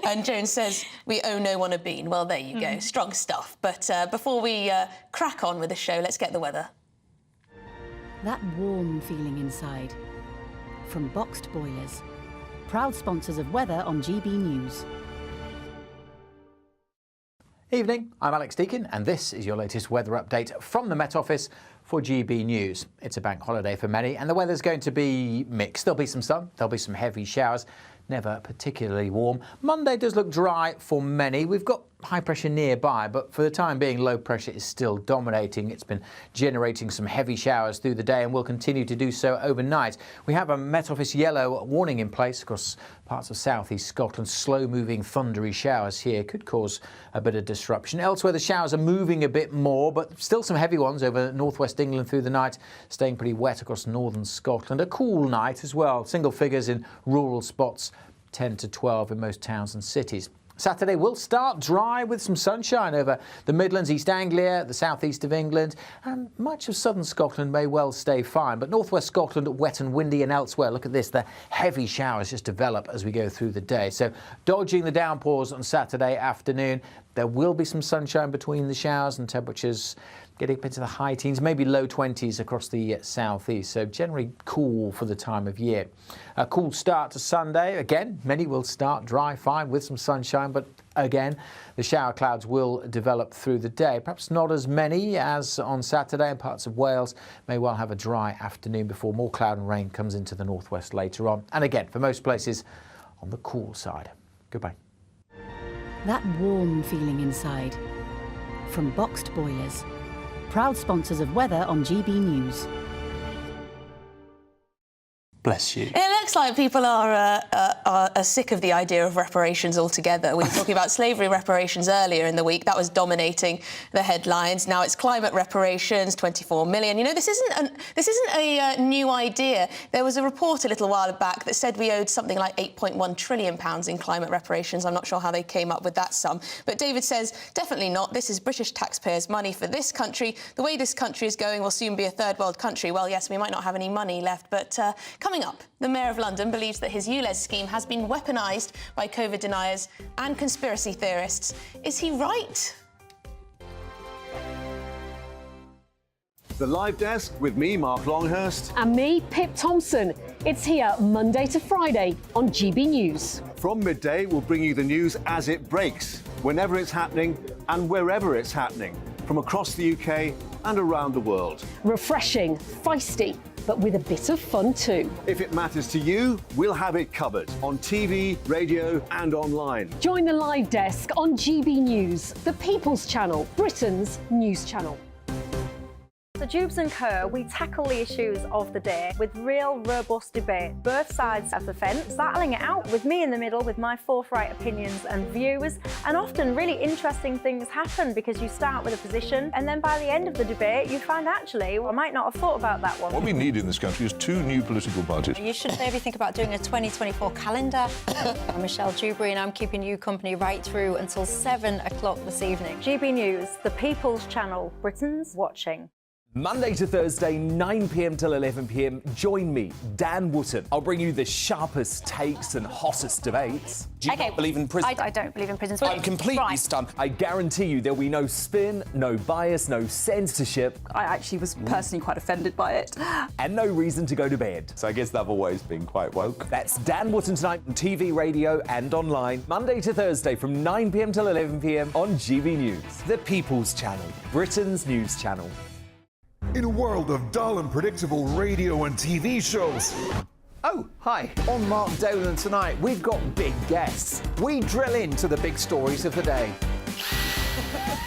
[SPEAKER 20] And Joan says, we owe no one a bean. Well, there you go. Strong stuff. But before we crack on with the show, let's get the weather.
[SPEAKER 2] That warm feeling inside. From Boxed Boilers, proud sponsors of weather on GB News.
[SPEAKER 21] Evening, I'm Alex Deakin, and this is your latest weather update from the Met Office for GB News. It's a bank holiday for many, and the weather's going to be mixed. There'll be some sun, there'll be some heavy showers, never particularly warm. Monday does look dry for many. We've got high pressure nearby, but for the time being, low pressure is still dominating. It's been generating some heavy showers through the day and will continue to do so overnight. We have a Met Office yellow warning in place across parts of southeast Scotland. Slow-moving, thundery showers here could cause a bit of disruption. Elsewhere, the showers are moving a bit more, but still some heavy ones over northwest England through the night, staying pretty wet across northern Scotland. A cool night as well. Single figures in rural spots, 10 to 12 in most towns and cities. Saturday will start dry with some sunshine over the Midlands, East Anglia, the southeast of England, and much of southern Scotland may well stay fine. But northwest Scotland wet and windy, and elsewhere, look at this, the heavy showers just develop as we go through the day. So dodging the downpours on Saturday afternoon. There will be some sunshine between the showers and temperatures getting up into the high teens, maybe low 20s across the southeast. So generally cool for the time of year. A cool start to Sunday. Again, many will start dry, fine with some sunshine, but again, the shower clouds will develop through the day. Perhaps not as many as on Saturday, and parts of Wales may well have a dry afternoon before more cloud and rain comes into the northwest later on. And again, for most places, on the cool side. Goodbye.
[SPEAKER 2] That warm feeling inside. From Boxed Boilers, proud sponsors of weather on GB News.
[SPEAKER 3] Bless you.
[SPEAKER 20] It looks like people are sick of the idea of reparations altogether. We were talking about slavery reparations earlier in the week. That was dominating the headlines. Now it's climate reparations, 24 million. You know, this isn't a new idea. There was a report a little while back that said we owed something like £8.1 trillion in climate reparations. I'm not sure how they came up with that sum. But David says, definitely not. This is British taxpayers' money for this country. The way this country is going, we'll soon be a third world country. Well, yes, we might not have any money left, but coming up, the Mayor of London believes that his ULEZ scheme has been weaponised by COVID deniers and conspiracy theorists. Is he right?
[SPEAKER 17] The Live Desk with me, Mark Longhurst.
[SPEAKER 22] And me, Pip Thompson. It's here Monday to Friday on GB News.
[SPEAKER 17] From midday, we'll bring you the news as it breaks, whenever it's happening and wherever it's happening, from across the UK and around the world.
[SPEAKER 22] Refreshing, feisty, but with a bit of fun too.
[SPEAKER 17] If it matters to you, we'll have it covered on TV, radio and online.
[SPEAKER 22] Join the Live Desk on GB News, the People's Channel, Britain's news channel.
[SPEAKER 15] So Dewbs and Co, we tackle the issues of the day with real robust debate, both sides of the fence, battling it out with me in the middle with my forthright opinions and views. And often really interesting things happen because you start with a position and then by the end of the debate you find actually, well, I might not have thought about that one.
[SPEAKER 23] What we need in this country is 2 new political parties.
[SPEAKER 24] You should maybe think about doing a 2024 calendar. I'm Michelle Dewberry and I'm keeping you company right through until 7 o'clock this evening.
[SPEAKER 15] GB News, the People's Channel, Britain's watching.
[SPEAKER 18] Monday to Thursday, 9 p.m. till 11 p.m. Join me, Dan Wootton. I'll bring you the sharpest takes and hottest debates.
[SPEAKER 24] Do you not
[SPEAKER 18] believe in prison?
[SPEAKER 24] I don't believe in prisons.
[SPEAKER 18] I'm completely stunned. I guarantee you there'll be no spin, no bias, no censorship.
[SPEAKER 24] I actually was personally quite offended by it.
[SPEAKER 18] And no reason to go to bed.
[SPEAKER 5] So I guess they've always been quite woke.
[SPEAKER 18] That's Dan Wootton tonight on TV, radio and online. Monday to Thursday from 9 p.m. till 11 p.m. on GB News. The People's Channel, Britain's news channel.
[SPEAKER 25] In a world of dull and predictable radio and TV shows.
[SPEAKER 9] Oh, hi. On Mark Dolan tonight, we've got big guests. We drill into the big stories of the day.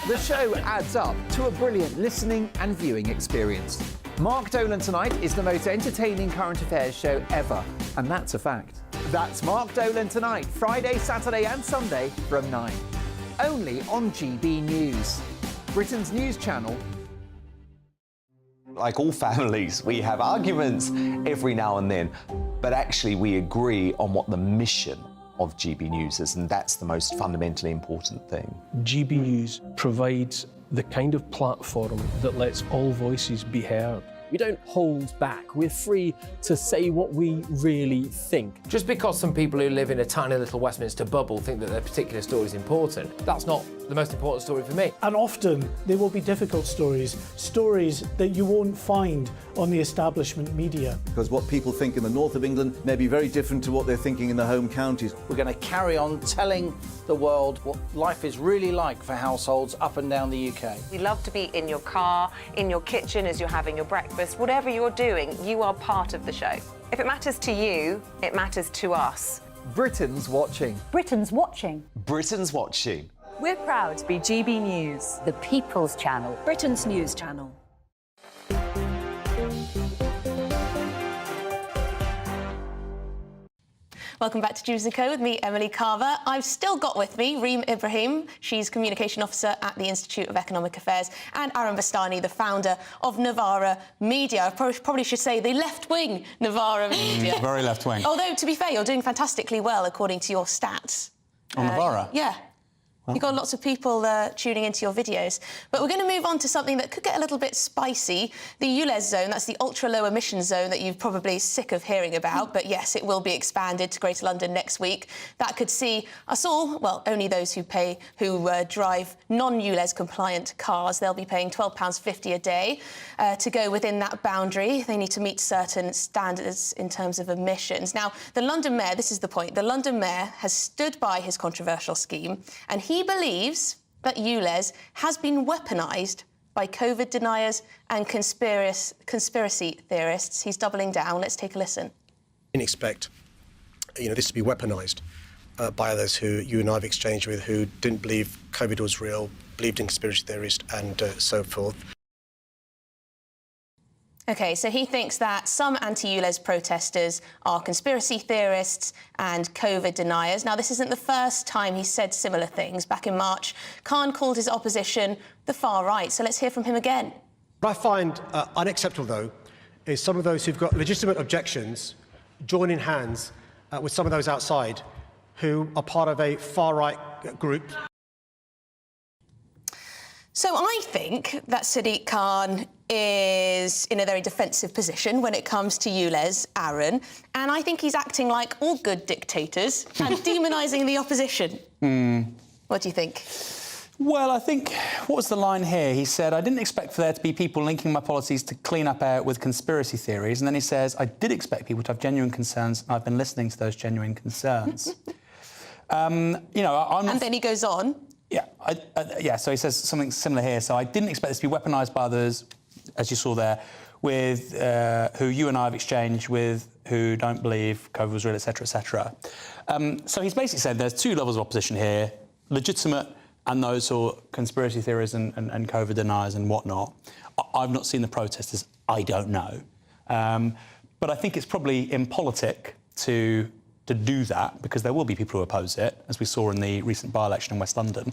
[SPEAKER 9] The show adds up to a brilliant listening and viewing experience. Mark Dolan Tonight is the most entertaining current affairs show ever, and that's a fact. That's Mark Dolan Tonight, Friday, Saturday and Sunday from 9. Only on GB News, Britain's news channel.
[SPEAKER 7] Like all families, we have arguments every now and then, but actually we agree on what the mission of GB News is, and that's the most fundamentally important thing.
[SPEAKER 13] GB News provides the kind of platform that lets all voices be heard. We don't hold back. We're free to say what we really think.
[SPEAKER 9] Just because some people who live in a tiny little Westminster bubble think that their particular story is important, that's not the most important story for me.
[SPEAKER 4] And often there will be difficult stories, stories that you won't find on the establishment media.
[SPEAKER 17] Because what people think in the north of England may be very different to what they're thinking in the home counties.
[SPEAKER 8] We're going to carry on telling the world what life is really like for households up and down the UK.
[SPEAKER 10] We love to be in your car, in your kitchen as you're having your breakfast. Whatever you're doing, you are part of the show. If it matters to you, it matters to us.
[SPEAKER 18] Britain's watching.
[SPEAKER 15] Britain's watching.
[SPEAKER 7] Britain's watching.
[SPEAKER 19] We're proud to be GB News,
[SPEAKER 2] The People's Channel.
[SPEAKER 19] Britain's news channel.
[SPEAKER 20] Welcome back to Dewbs & Co with me, Emily Carver. I've still got with me Reem Ibrahim. She's Communication Officer at the Institute of Economic Affairs, and Aaron Bastani, the founder of Novara Media. I probably should say the left-wing Novara Media.
[SPEAKER 3] Very left-wing.
[SPEAKER 20] Although, to be fair, you're doing fantastically well, according to your stats.
[SPEAKER 3] On Novara?
[SPEAKER 20] Yeah. You've got lots of people tuning into your videos. But we're going to move on to something that could get a little bit spicy. The ULEZ zone, that's the ultra-low emission zone that you're probably sick of hearing about. But yes, it will be expanded to Greater London next week. That could see us all, well, only those who drive non-ULEZ compliant cars. They'll be paying £12.50 a day to go within that boundary. They need to meet certain standards in terms of emissions. Now, the London Mayor, this is the point, the London Mayor has stood by his controversial scheme, and he believes that ULEZ has been weaponised by COVID deniers and conspiracy theorists. He's doubling down. Let's take a listen.
[SPEAKER 11] Didn't expect, this to be weaponised by others who you and I have exchanged with, who didn't believe COVID was real, believed in conspiracy theorists, and so forth.
[SPEAKER 20] OK, so he thinks that some anti-ULEZ protesters are conspiracy theorists and COVID deniers. Now, this isn't the first time he's said similar things. Back in March, Khan called his opposition the far right. So let's hear from him again.
[SPEAKER 11] What I find unacceptable, though, is some of those who've got legitimate objections joining hands with some of those outside who are part of a far-right group.
[SPEAKER 20] So I think that Sadiq Khan is in a very defensive position when it comes to ULEZ, Aaron, and I think he's acting like all good dictators and demonising the opposition. What do you think?
[SPEAKER 3] Well, I think, what was the line here? He said, I didn't expect for there to be people linking my policies to clean up air with conspiracy theories. And then he says, I did expect people to have genuine concerns, and I've been listening to those genuine concerns. And
[SPEAKER 20] then he goes on.
[SPEAKER 3] Yeah, so he says something similar here. So I didn't expect this to be weaponised by others, as you saw there, with who you and I have exchanged with, who don't believe COVID was real, etc., etc. So he's basically said there's two levels of opposition here, legitimate and those who are conspiracy theories and COVID deniers and whatnot. I've not seen the protesters, I don't know. But I think it's probably impolitic to do that, because there will be people who oppose it, as we saw in the recent by-election in West London.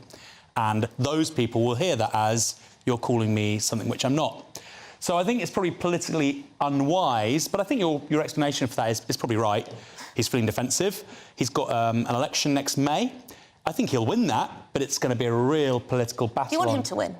[SPEAKER 3] And those people will hear that as, you're calling me something which I'm not. So I think it's probably politically unwise, but I think your explanation for that is probably right. He's feeling defensive. He's got an election next May. I think he'll win that, but it's going to be a real political battle.
[SPEAKER 20] You want him to win?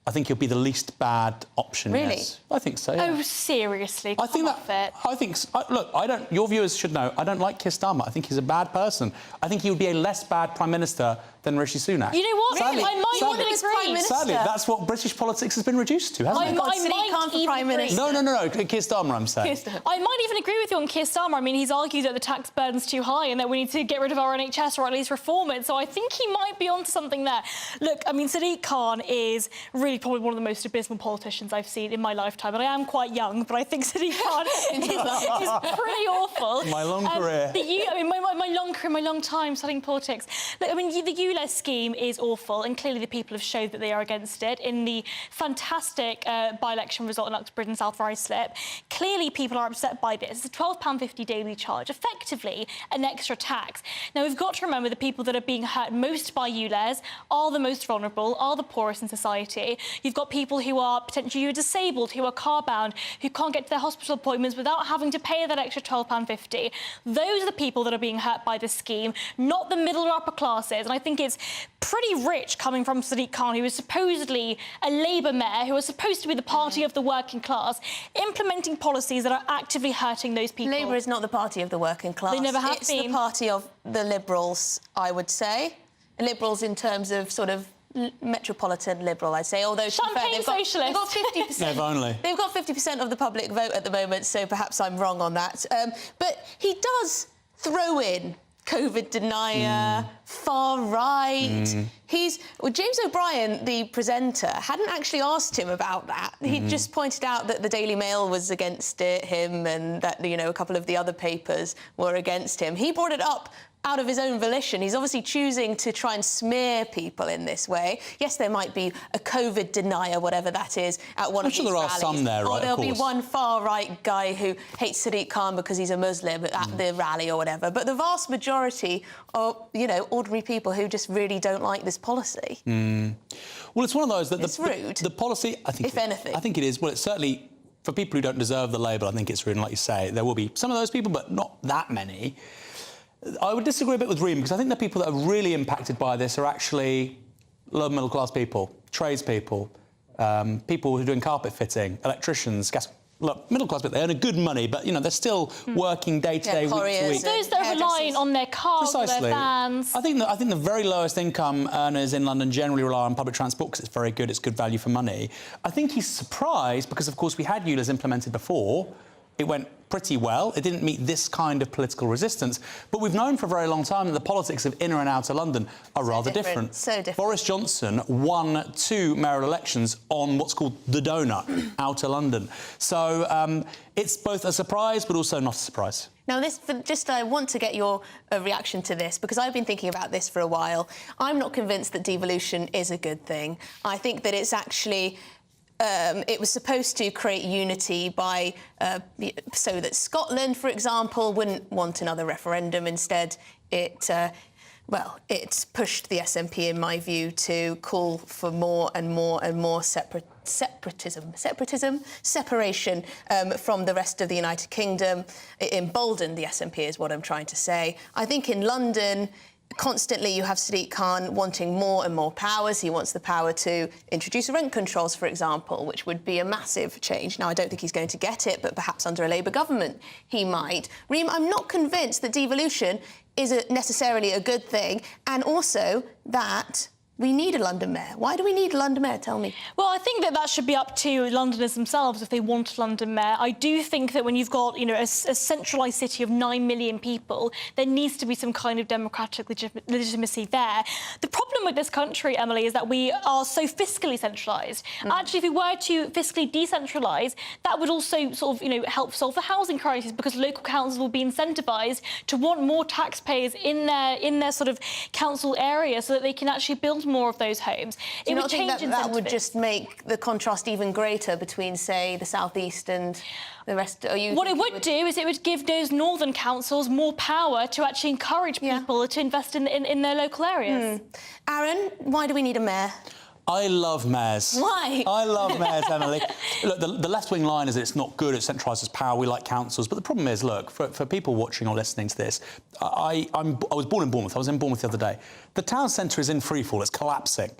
[SPEAKER 3] I think he'll be the least bad option.
[SPEAKER 20] Really?
[SPEAKER 3] Yes. I think so. Yeah.
[SPEAKER 1] Oh, seriously?
[SPEAKER 3] I think that. I think. Look, I don't. Your viewers should know. I don't like Keir Starmer. I think he's a bad person. I think he would be a less bad Prime Minister than Rishi Sunak.
[SPEAKER 1] You know what?
[SPEAKER 20] Sadly,
[SPEAKER 1] I might even agree.
[SPEAKER 3] Sadly, that's what British politics has been reduced to, hasn't it?
[SPEAKER 20] I might even Prime Minister.
[SPEAKER 3] No. Keir Starmer, I'm saying.
[SPEAKER 1] I might even agree with you on Keir Starmer. I mean, he's argued that the tax burden's too high and that we need to get rid of our NHS or at least reform it. So I think he might be onto something there. Look, I mean, Sadiq Khan is really probably one of the most abysmal politicians I've seen in my lifetime. And I am quite young, but I think Sadiq Khan is pretty awful.
[SPEAKER 3] My long career.
[SPEAKER 1] My long career, my long time studying politics. Look, I mean, the ULEZ scheme is awful, and clearly the people have showed that they are against it in the fantastic by-election result in Uxbridge and South Ruislip. Clearly people are upset by this. It's a £12.50 daily charge, effectively an extra tax. Now, we've got to remember the people that are being hurt most by ULEZ are the most vulnerable, are the poorest in society. You've got people who are potentially disabled, who are car-bound, who can't get to their hospital appointments without having to pay that extra £12.50. Those are the people that are being hurt by this scheme, not the middle or upper classes. And I think it's pretty rich coming from Sadiq Khan, who is supposedly a Labour mayor, who is supposed to be the party of the working class, implementing policies that are actively hurting those people.
[SPEAKER 20] Labour is not the party of the working class.
[SPEAKER 1] They never have
[SPEAKER 20] it's
[SPEAKER 1] been.
[SPEAKER 20] It's the party of the Liberals, I would say. Liberals in terms of sort of metropolitan Liberal, I'd say. Although,
[SPEAKER 1] Champagne socialist.
[SPEAKER 20] They've got 50%.
[SPEAKER 3] If only.
[SPEAKER 20] They've got 50% of the public vote at the moment, so perhaps I'm wrong on that. But he does throw in COVID denier, far right. James O'Brien, the presenter, hadn't actually asked him about that. He just pointed out that the Daily Mail was against him and that, you know, a couple of the other papers were against him. He brought it up out of his own volition. He's obviously choosing to try and smear people in this way. Yes, there might be a COVID denier, whatever that is, at one of these rallies.
[SPEAKER 3] I'm sure there are some there, right?
[SPEAKER 20] Or there'll be one far-right guy who hates Sadiq Khan because he's a Muslim at the rally or whatever. But the vast majority are, you know, ordinary people who just really don't like this policy.
[SPEAKER 3] Well, it's one of those that
[SPEAKER 20] it's rude.
[SPEAKER 3] The policy, I think,
[SPEAKER 20] if anything,
[SPEAKER 3] I think it is. Well, it's certainly for people who don't deserve the label. I think it's rude, and like you say, there will be some of those people, but not that many. I would disagree a bit with Reem, because I think the people that are really impacted by this are actually lower middle class people, tradespeople, people who are doing carpet fitting, electricians, gas. Look, middle class people, they earn a good money, but, you know, they're still working day to day, week to week.
[SPEAKER 1] Those that are relying on their cars or their vans.
[SPEAKER 3] I think the very lowest income earners in London generally rely on public transport because it's very good, it's good value for money. I think he's surprised because, of course, we had ULEZ implemented before. It went pretty well. It didn't meet this kind of political resistance. But we've known for a very long time that the politics of inner and outer London are rather different.
[SPEAKER 20] So different.
[SPEAKER 3] Boris Johnson won 2 mayoral elections on what's called the donut, outer London. So it's both a surprise but also not a surprise.
[SPEAKER 20] Now, I want to get your reaction to this, because I've been thinking about this for a while. I'm not convinced that devolution is a good thing. I think that it's actually... it was supposed to create unity by so that Scotland, for example, wouldn't want another referendum. Instead, it's pushed the SNP, in my view, to call for more and more and more separation from the rest of the United Kingdom. It emboldened the SNP, is what I'm trying to say. I think in London, constantly you have Sadiq Khan wanting more and more powers. He wants the power to introduce rent controls, for example, which would be a massive change. Now, I don't think he's going to get it, but perhaps under a Labour government he might. Reem, I'm not convinced that devolution is necessarily a good thing, and also that we need a London mayor. Why do we need a London mayor? Tell me.
[SPEAKER 1] Well, I think that should be up to Londoners themselves if they want a London mayor. I do think that when you've got, you know, a centralised city of 9 million people, there needs to be some kind of democratic legitimacy there. The problem with this country, Emily, is that we are so fiscally centralised. Actually, if we were to fiscally decentralise, that would also sort of, you know, help solve the housing crisis, because local councils will be incentivised to want more taxpayers in their sort of council area so that they can actually build more of those homes.
[SPEAKER 20] Do you not think that would just make the contrast even greater between, say, the South East and the rest?
[SPEAKER 1] What it would do is it would give those northern councils more power to actually encourage people to invest in their local areas.
[SPEAKER 20] Aaron, why do we need a mayor?
[SPEAKER 3] I love mayors.
[SPEAKER 20] Why?
[SPEAKER 3] I love mayors, Emily. Look, the left-wing line is that it's not good, it centralises power, we like councils. But the problem is, look, for people watching or listening to this, I was born in Bournemouth. I was in Bournemouth the other day. The town centre is in freefall, it's collapsing.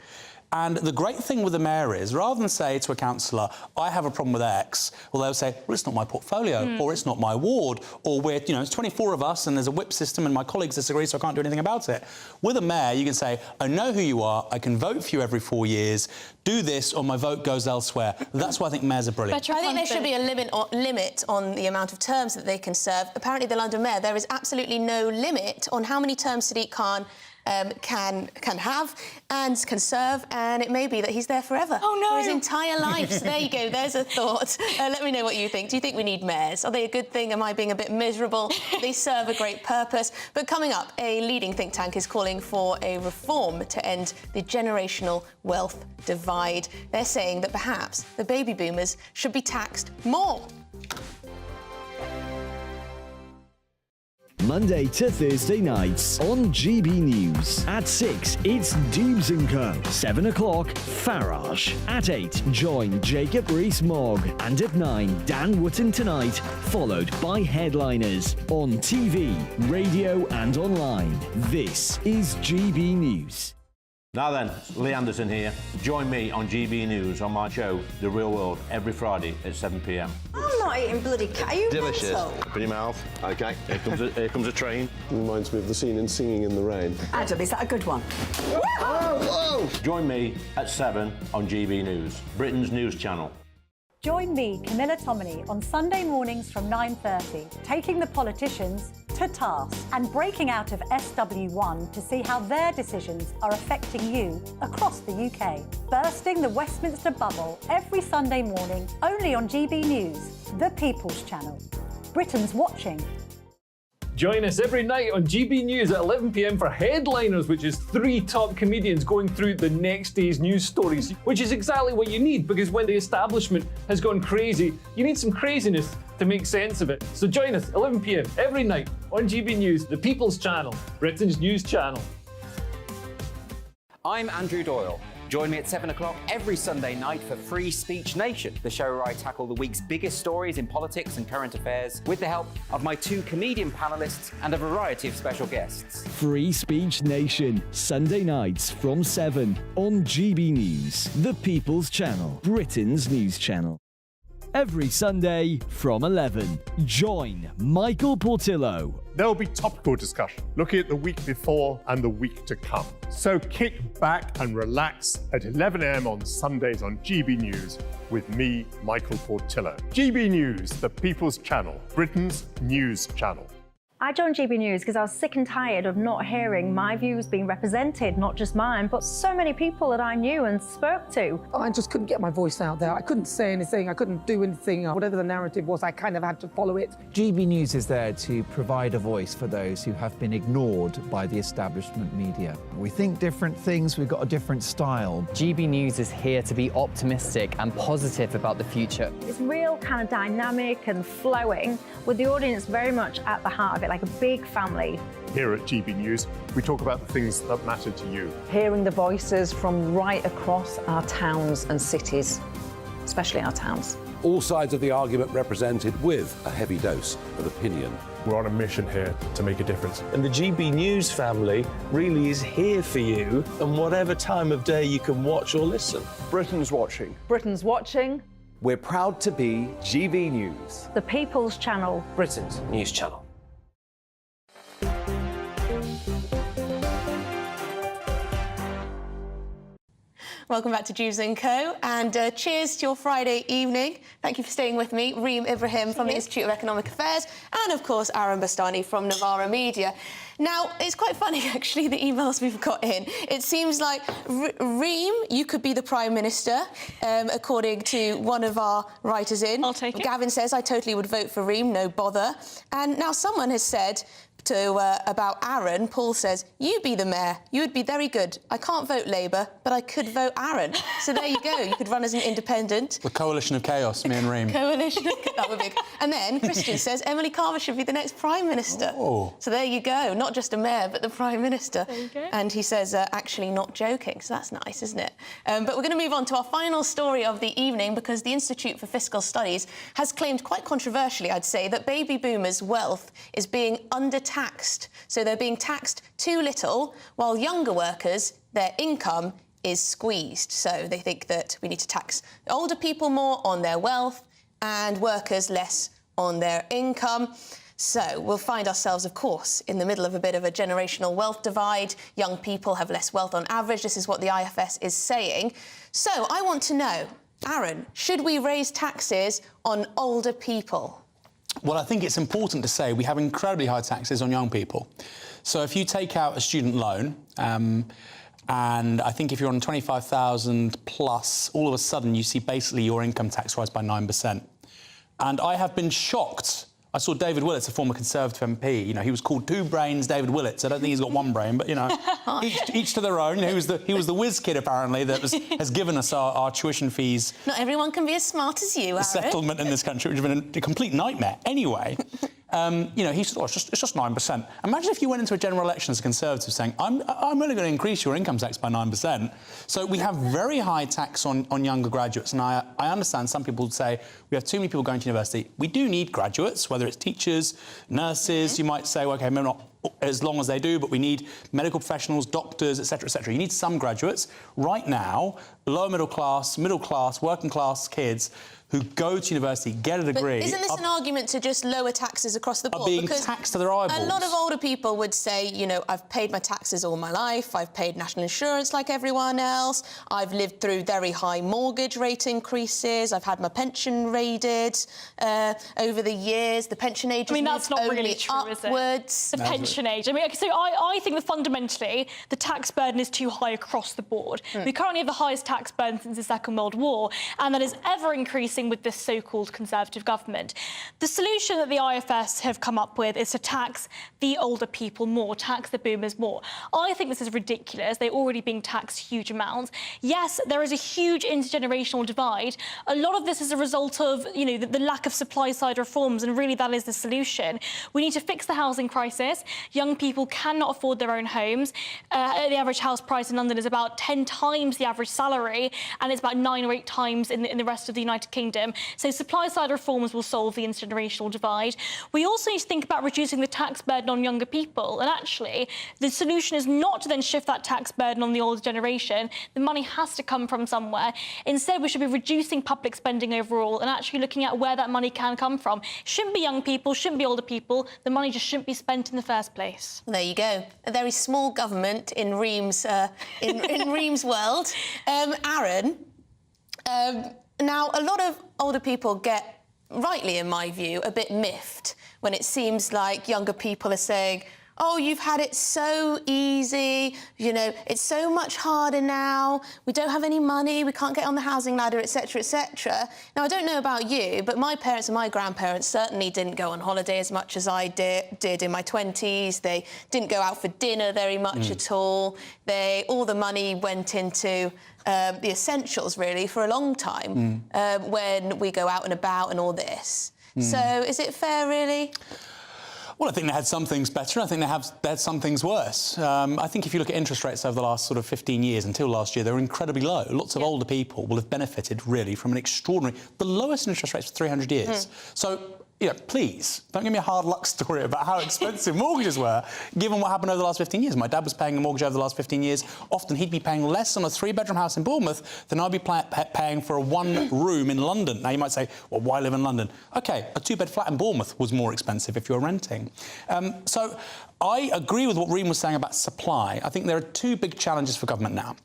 [SPEAKER 3] And the great thing with the mayor is, rather than say to a councillor, I have a problem with X, well, they'll say, well, it's not my portfolio, or it's not my ward, or it's 24 of us and there's a whip system and my colleagues disagree, so I can't do anything about it. With a mayor, you can say, I know who you are, I can vote for you every 4 years, do this, or my vote goes elsewhere. That's why I think mayors are brilliant.
[SPEAKER 20] I think there should be a limit on the amount of terms that they can serve. Apparently, the London mayor, there is absolutely no limit on how many terms Sadiq Khan can have and can serve, and it may be that he's there forever.
[SPEAKER 1] Oh, no.
[SPEAKER 20] For his entire life. So there you go, there's a thought. Let me know what you think. Do you think we need mayors? Are they a good thing? Am I being a bit miserable? They serve a great purpose. But coming up, a leading think tank is calling for a reform to end the generational wealth divide. They're saying that perhaps the baby boomers should be taxed more.
[SPEAKER 6] Monday to Thursday nights on GB News. At 6, it's Dewbs & Co. 7 o'clock, Farage. At 8, join Jacob Rees-Mogg. And at 9, Dan Wootton Tonight, followed by headliners on TV, radio and online. This is GB News.
[SPEAKER 12] Now then, Lee Anderson here. Join me on GB News on my show, The Real World, every Friday at 7 p.m.
[SPEAKER 24] I'm not eating bloody cat. Are you
[SPEAKER 12] Delicious.
[SPEAKER 24] mental?
[SPEAKER 12] Open your mouth. OK, here comes a train.
[SPEAKER 14] Reminds me of the scene in Singing in the Rain.
[SPEAKER 24] Adam, is that a good one?
[SPEAKER 12] Whoa! Join me at 7 on GB News, Britain's news channel.
[SPEAKER 15] Join me, Camilla Tominey, on Sunday mornings from 9:30, taking the politicians to task and breaking out of SW1 to see how their decisions are affecting you across the UK. Bursting the Westminster bubble every Sunday morning, only on GB News, the People's Channel. Britain's watching.
[SPEAKER 16] Join us every night on GB News at 11 p.m. for Headliners, which is 3 top comedians going through the next day's news stories, which is exactly what you need, because when the establishment has gone crazy, you need some craziness to make sense of it. So join us 11 p.m. every night on GB News, the People's Channel, Britain's news channel.
[SPEAKER 21] I'm Andrew Doyle. Join me at 7 o'clock every Sunday night for Free Speech Nation, the show where I tackle the week's biggest stories in politics and current affairs with the help of my 2 comedian panellists and a variety of special guests.
[SPEAKER 6] Free Speech Nation, Sunday nights from 7 on GB News, the People's Channel, Britain's news channel. Every Sunday from 11, join Michael Portillo.
[SPEAKER 26] There will be topical discussion, looking at the week before and the week to come. So kick back and relax at 11 a.m. on Sundays on GB News with me, Michael Portillo. GB News, the People's Channel, Britain's news channel.
[SPEAKER 15] I joined GB News because I was sick and tired of not hearing my views being represented, not just mine, but so many people that I knew and spoke to.
[SPEAKER 27] I just couldn't get my voice out there. I couldn't say anything. I couldn't do anything. Whatever the narrative was, I kind of had to follow it.
[SPEAKER 28] GB News is there to provide a voice for those who have been ignored by the establishment media. We think different things, we've got a different style.
[SPEAKER 29] GB News is here to be optimistic and positive about the future.
[SPEAKER 15] It's real kind of dynamic and flowing, with the audience very much at the heart of it, like a big family.
[SPEAKER 26] Here at GB News, we talk about the things that matter to you.
[SPEAKER 30] Hearing the voices from right across our towns and cities, especially our towns.
[SPEAKER 31] All sides of the argument represented with a heavy dose of opinion.
[SPEAKER 13] We're on a mission here to make a difference. And the GB News family really is here for you, and whatever time of day you can watch or listen.
[SPEAKER 17] Britain's watching.
[SPEAKER 30] Britain's watching.
[SPEAKER 18] We're proud to be GB News,
[SPEAKER 15] the People's Channel,
[SPEAKER 9] Britain's news channel.
[SPEAKER 20] Welcome back to Dewbs & Co. And cheers to your Friday evening. Thank you for staying with me. Reem Ibrahim from the Institute of Economic Affairs and, of course, Aaron Bastani from Novara Media. Now, it's quite funny, actually, the emails we've got in. It seems like, Reem, you could be the Prime Minister, according to one of our writers in.
[SPEAKER 1] I'll take it.
[SPEAKER 20] Gavin says, I totally would vote for Reem, no bother. And now someone has said about Aaron, Paul says, you be the mayor, you would be very good. I can't vote Labour, but I could vote Aaron. So there you go, you could run as an independent.
[SPEAKER 3] The coalition of chaos, me and Reem.
[SPEAKER 20] Coalition, that would be. And then Christian says Emily Carver should be the next Prime Minister.
[SPEAKER 3] Oh.
[SPEAKER 20] So there you go, not just a mayor, but the Prime Minister.
[SPEAKER 1] There you go.
[SPEAKER 20] And he says, actually not joking, so that's nice, isn't it? But we're going to move on to our final story of the evening, because the Institute for Fiscal Studies has claimed, quite controversially, I'd say, that baby boomers' wealth is being undertaxed. So they're being taxed too little, while younger workers, their income is squeezed. So they think that we need to tax older people more on their wealth and workers less on their income. So we'll find ourselves, of course, in the middle of a bit of a generational wealth divide. Young people have less wealth on average. This is what the IFS is saying. So I want to know, Aaron, should we raise taxes on older people?
[SPEAKER 3] Well, I think it's important to say we have incredibly high taxes on young people. So if you take out a student loan, and I think if you're on 25,000 plus, all of a sudden you see basically your income tax rise by 9%. And I have been shocked. I saw David Willits, a former Conservative MP. You know, he was called Two Brains David Willits. I don't think he's got one brain, but, you know, each to their own. You know, he was the whiz kid, apparently, that has given us our tuition fees.
[SPEAKER 20] Not everyone can be as smart as you, Aaron.
[SPEAKER 3] The settlement in this country, which has been a complete nightmare. Anyway, he said, it's just 9%. Imagine if you went into a general election as a Conservative saying, I'm only going to increase your income tax by 9%. So we have very high tax on younger graduates, and I understand some people would say we have too many people going to university. We do need graduates, whether it's teachers, nurses. You might say, well, OK, maybe not as long as they do, but we need medical professionals, doctors, etc., etc. You need some graduates. Right now, lower middle class, working class kids who go to university, get a degree...
[SPEAKER 20] But isn't this an argument to just lower taxes across the board?
[SPEAKER 3] Are being taxed to their eyeballs.
[SPEAKER 20] A lot of older people would say, I've paid my taxes all my life, I've paid national insurance like everyone else, I've lived through very high mortgage rate increases, I've had my pension raided over the years, the pension age has
[SPEAKER 1] that's not
[SPEAKER 20] only
[SPEAKER 1] really true,
[SPEAKER 20] upwards.
[SPEAKER 1] Is it? The pension age. So I think that fundamentally the tax burden is too high across the board. We currently have the highest tax burden since the Second World War, and that is ever increasing with this so-called Conservative government. The solution that the IFS have come up with is to tax the older people more, tax the boomers more. I think this is ridiculous. They're already being taxed huge amounts. Yes, there is a huge intergenerational divide. A lot of this is a result of, the lack of supply-side reforms, and really that is the solution. We need to fix the housing crisis. Young people cannot afford their own homes. The average house price in London is about 10 times the average salary, and it's about 9 or 8 times in the rest of the United Kingdom. So supply-side reforms will solve the intergenerational divide. We also need to think about reducing the tax burden on younger people. And actually, the solution is not to then shift that tax burden on the older generation. The money has to come from somewhere. Instead, we should be reducing public spending overall and actually looking at where that money can come from. It shouldn't be young people, shouldn't be older people. The money just shouldn't be spent in the first place.
[SPEAKER 20] There you go. A very small government in Ream's, in Ream's world. Aaron, now, a lot of older people get, rightly in my view, a bit miffed when it seems like younger people are saying, oh, you've had it so easy, it's so much harder now, we don't have any money, we can't get on the housing ladder, etc., etc. Now, I don't know about you, but my parents and my grandparents certainly didn't go on holiday as much as I did in my 20s. They didn't go out for dinner very much at all. All the money went into the essentials, really, for a long time when we go out and about and all this. So is it fair, really?
[SPEAKER 3] Well, I think they had some things better. I think they had some things worse. I think if you look at interest rates over the last sort of 15 years, until last year, they were incredibly low. Lots of older people will have benefited, really, from an extraordinary... the lowest interest rates for 300 years. So, please, don't give me a hard luck story about how expensive mortgages were, given what happened over the last 15 years. My dad was paying a mortgage over the last 15 years. Often he'd be paying less on a 3-bedroom house in Bournemouth than I'd be paying for a 1-room in London. Now, you might say, well, why live in London? OK, a 2-bed flat in Bournemouth was more expensive if you're renting. So I agree with what Ream was saying about supply. I think there are 2 big challenges for government now.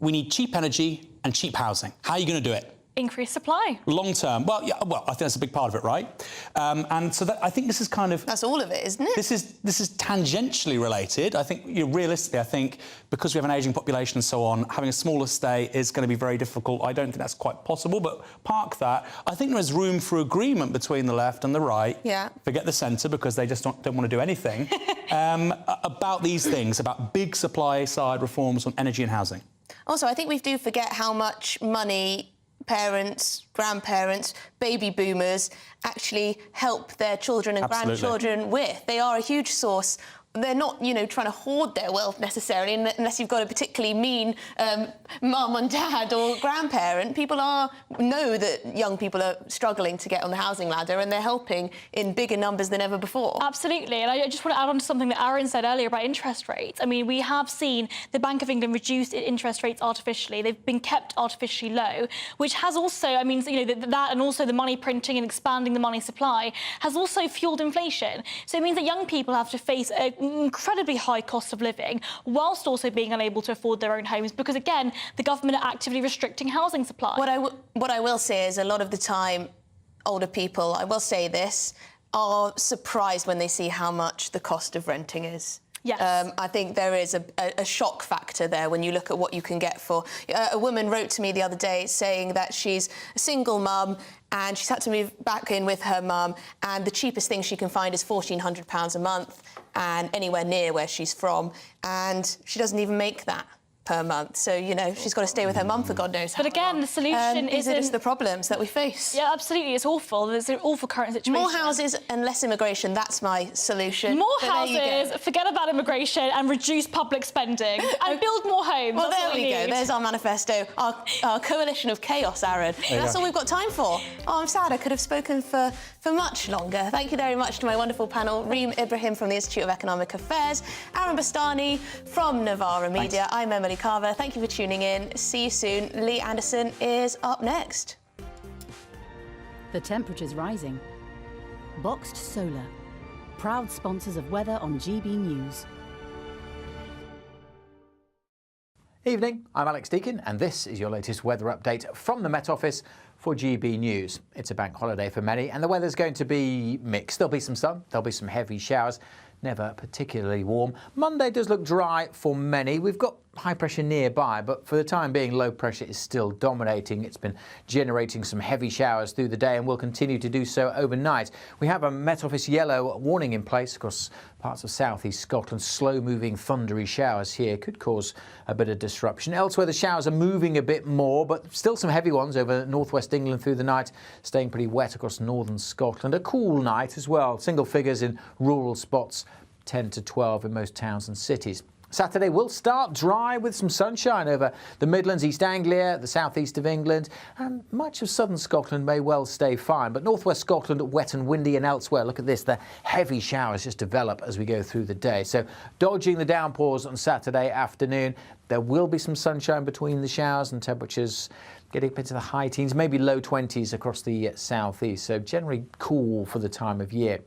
[SPEAKER 3] We need cheap energy and cheap housing. How are you going to do it?
[SPEAKER 1] Increase supply. Long
[SPEAKER 3] term. Well, I think that's a big part of it, right? And so I think this is kind of...
[SPEAKER 20] That's all of it, isn't it?
[SPEAKER 3] This is tangentially related. I think, realistically, I think because we have an ageing population and so on, having a smaller state is going to be very difficult. I don't think that's quite possible, but park that. I think there is room for agreement between the left and the right.
[SPEAKER 20] Yeah.
[SPEAKER 3] Forget the centre, because they just don't want to do anything, about these things, about big supply-side reforms on energy and housing.
[SPEAKER 20] Also, I think we do forget how much money parents, grandparents, baby boomers actually help their children and grandchildren with. They are a huge source. They're not, trying to hoard their wealth necessarily, unless you've got a particularly mean mum and dad or grandparent. People know that young people are struggling to get on the housing ladder, and they're helping in bigger numbers than ever before.
[SPEAKER 1] Absolutely, and I just want to add on to something that Aaron said earlier about interest rates. I mean, we have seen the Bank of England reduce interest rates artificially. They've been kept artificially low, which has also, that and also the money printing and expanding the money supply has also fuelled inflation. So it means that young people have to face incredibly high cost of living whilst also being unable to afford their own homes, because again the government are actively restricting housing supply.
[SPEAKER 20] What I will say is a lot of the time older people, I will say this, are surprised when they see how much the cost of renting is.
[SPEAKER 1] Yes.
[SPEAKER 20] I think there is a shock factor there when you look at what you can get for... A woman wrote to me the other day saying that she's a single mum and she's had to move back in with her mum, and the cheapest thing she can find is £1,400 a month, and anywhere near where she's from, and she doesn't even make that. per month. So, you know, she's got to stay with her mum for God knows how
[SPEAKER 1] But again,
[SPEAKER 20] long.
[SPEAKER 1] the solution
[SPEAKER 20] These are just
[SPEAKER 1] isn't-
[SPEAKER 20] the problems that we face.
[SPEAKER 1] Yeah, absolutely. It's awful. There's an awful current situation.
[SPEAKER 20] More houses and less immigration, that's my solution.
[SPEAKER 1] More
[SPEAKER 20] But there you go.
[SPEAKER 1] houses, forget about immigration and reduce public spending and build more homes.
[SPEAKER 20] Well,
[SPEAKER 1] That's
[SPEAKER 20] there
[SPEAKER 1] what
[SPEAKER 20] we go.
[SPEAKER 1] need.
[SPEAKER 20] There's our manifesto, our coalition of chaos, Aaron. That's all we've got time for. Oh, I'm sad. I could have spoken for much longer. Thank you very much to my wonderful panel, Reem Ibrahim from the Institute of Economic Affairs, Aaron Bastani from Novara Media. I'm Emily Carver. Thank you for tuning in. See you soon. Lee Anderson is up next.
[SPEAKER 2] The temperature's rising. Boxed Solar, proud sponsors of weather on GB News.
[SPEAKER 4] Evening, I'm Alex Deakin, and this is your latest weather update from the Met Office for GB News. It's a bank holiday for many, and the weather's going to be mixed. There'll be some sun, there'll be some heavy showers, never particularly warm. Monday does look dry for many. We've got high pressure nearby, but for the time being, low pressure is still dominating. It's been generating some heavy showers through the day and will continue to do so overnight. We have a Met Office yellow warning in place across parts of southeast Scotland. Slow-moving, thundery showers here could cause a bit of disruption. Elsewhere, the showers are moving a bit more, but still some heavy ones over northwest England through the night, staying pretty wet across northern Scotland. A cool night as well. Single figures in rural spots, 10 to 12 in most towns and cities. Saturday will start dry with some sunshine over the Midlands, East Anglia, the southeast of England, and much of southern Scotland may well stay fine. But northwest Scotland wet and windy, and elsewhere, look at this, the heavy showers just develop as we go through the day. So dodging the downpours on Saturday afternoon. There will be some sunshine between the showers and temperatures getting up into the high teens, maybe low 20s across the southeast. So generally cool for the time of year.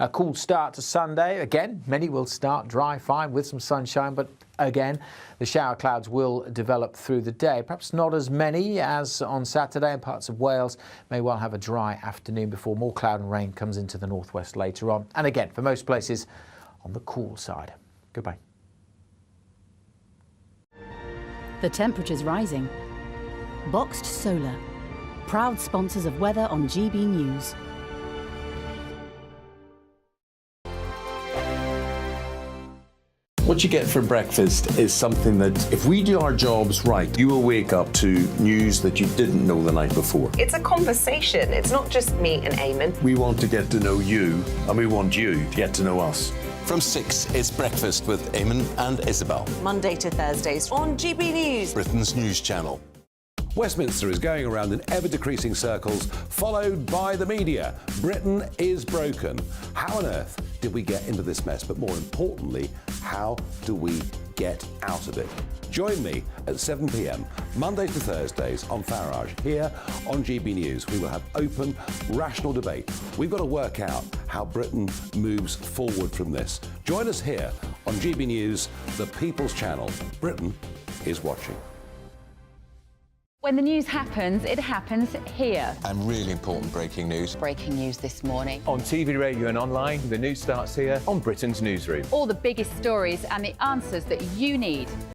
[SPEAKER 4] A cool start to Sunday. Again, many will start dry, fine with some sunshine, but again, the shower clouds will develop through the day. Perhaps not as many as on Saturday, and parts of Wales may well have a dry afternoon before more cloud and rain comes into the northwest later on. And again, for most places, on the cool side. Goodbye.
[SPEAKER 2] The temperature's rising. Boxed Solar, proud sponsors of weather on GB News.
[SPEAKER 31] What you get for breakfast is something that, if we do our jobs right, you will wake up to news that you didn't know the night before.
[SPEAKER 5] It's a conversation. It's not just me and Eamon.
[SPEAKER 31] We want to get to know you, and we want you to get to know us.
[SPEAKER 7] From 6, it's Breakfast with Eamon and Isabel.
[SPEAKER 5] Monday to Thursdays on GB News.
[SPEAKER 7] Britain's news channel.
[SPEAKER 31] Westminster is going around in ever-decreasing circles, followed by the media. Britain is broken. How on earth did we get into this mess? But more importantly, how do we get out of it? Join me at 7 p.m, Monday to Thursdays on Farage, here on GB News. We will have open, rational debate. We've got to work out how Britain moves forward from this. Join us here on GB News, the People's Channel. Britain is watching.
[SPEAKER 8] When the news happens, it happens here.
[SPEAKER 7] And really important breaking news.
[SPEAKER 8] Breaking news this morning.
[SPEAKER 10] On TV, radio and online, the news starts here on Britain's Newsroom.
[SPEAKER 8] All the biggest stories and the answers that you need.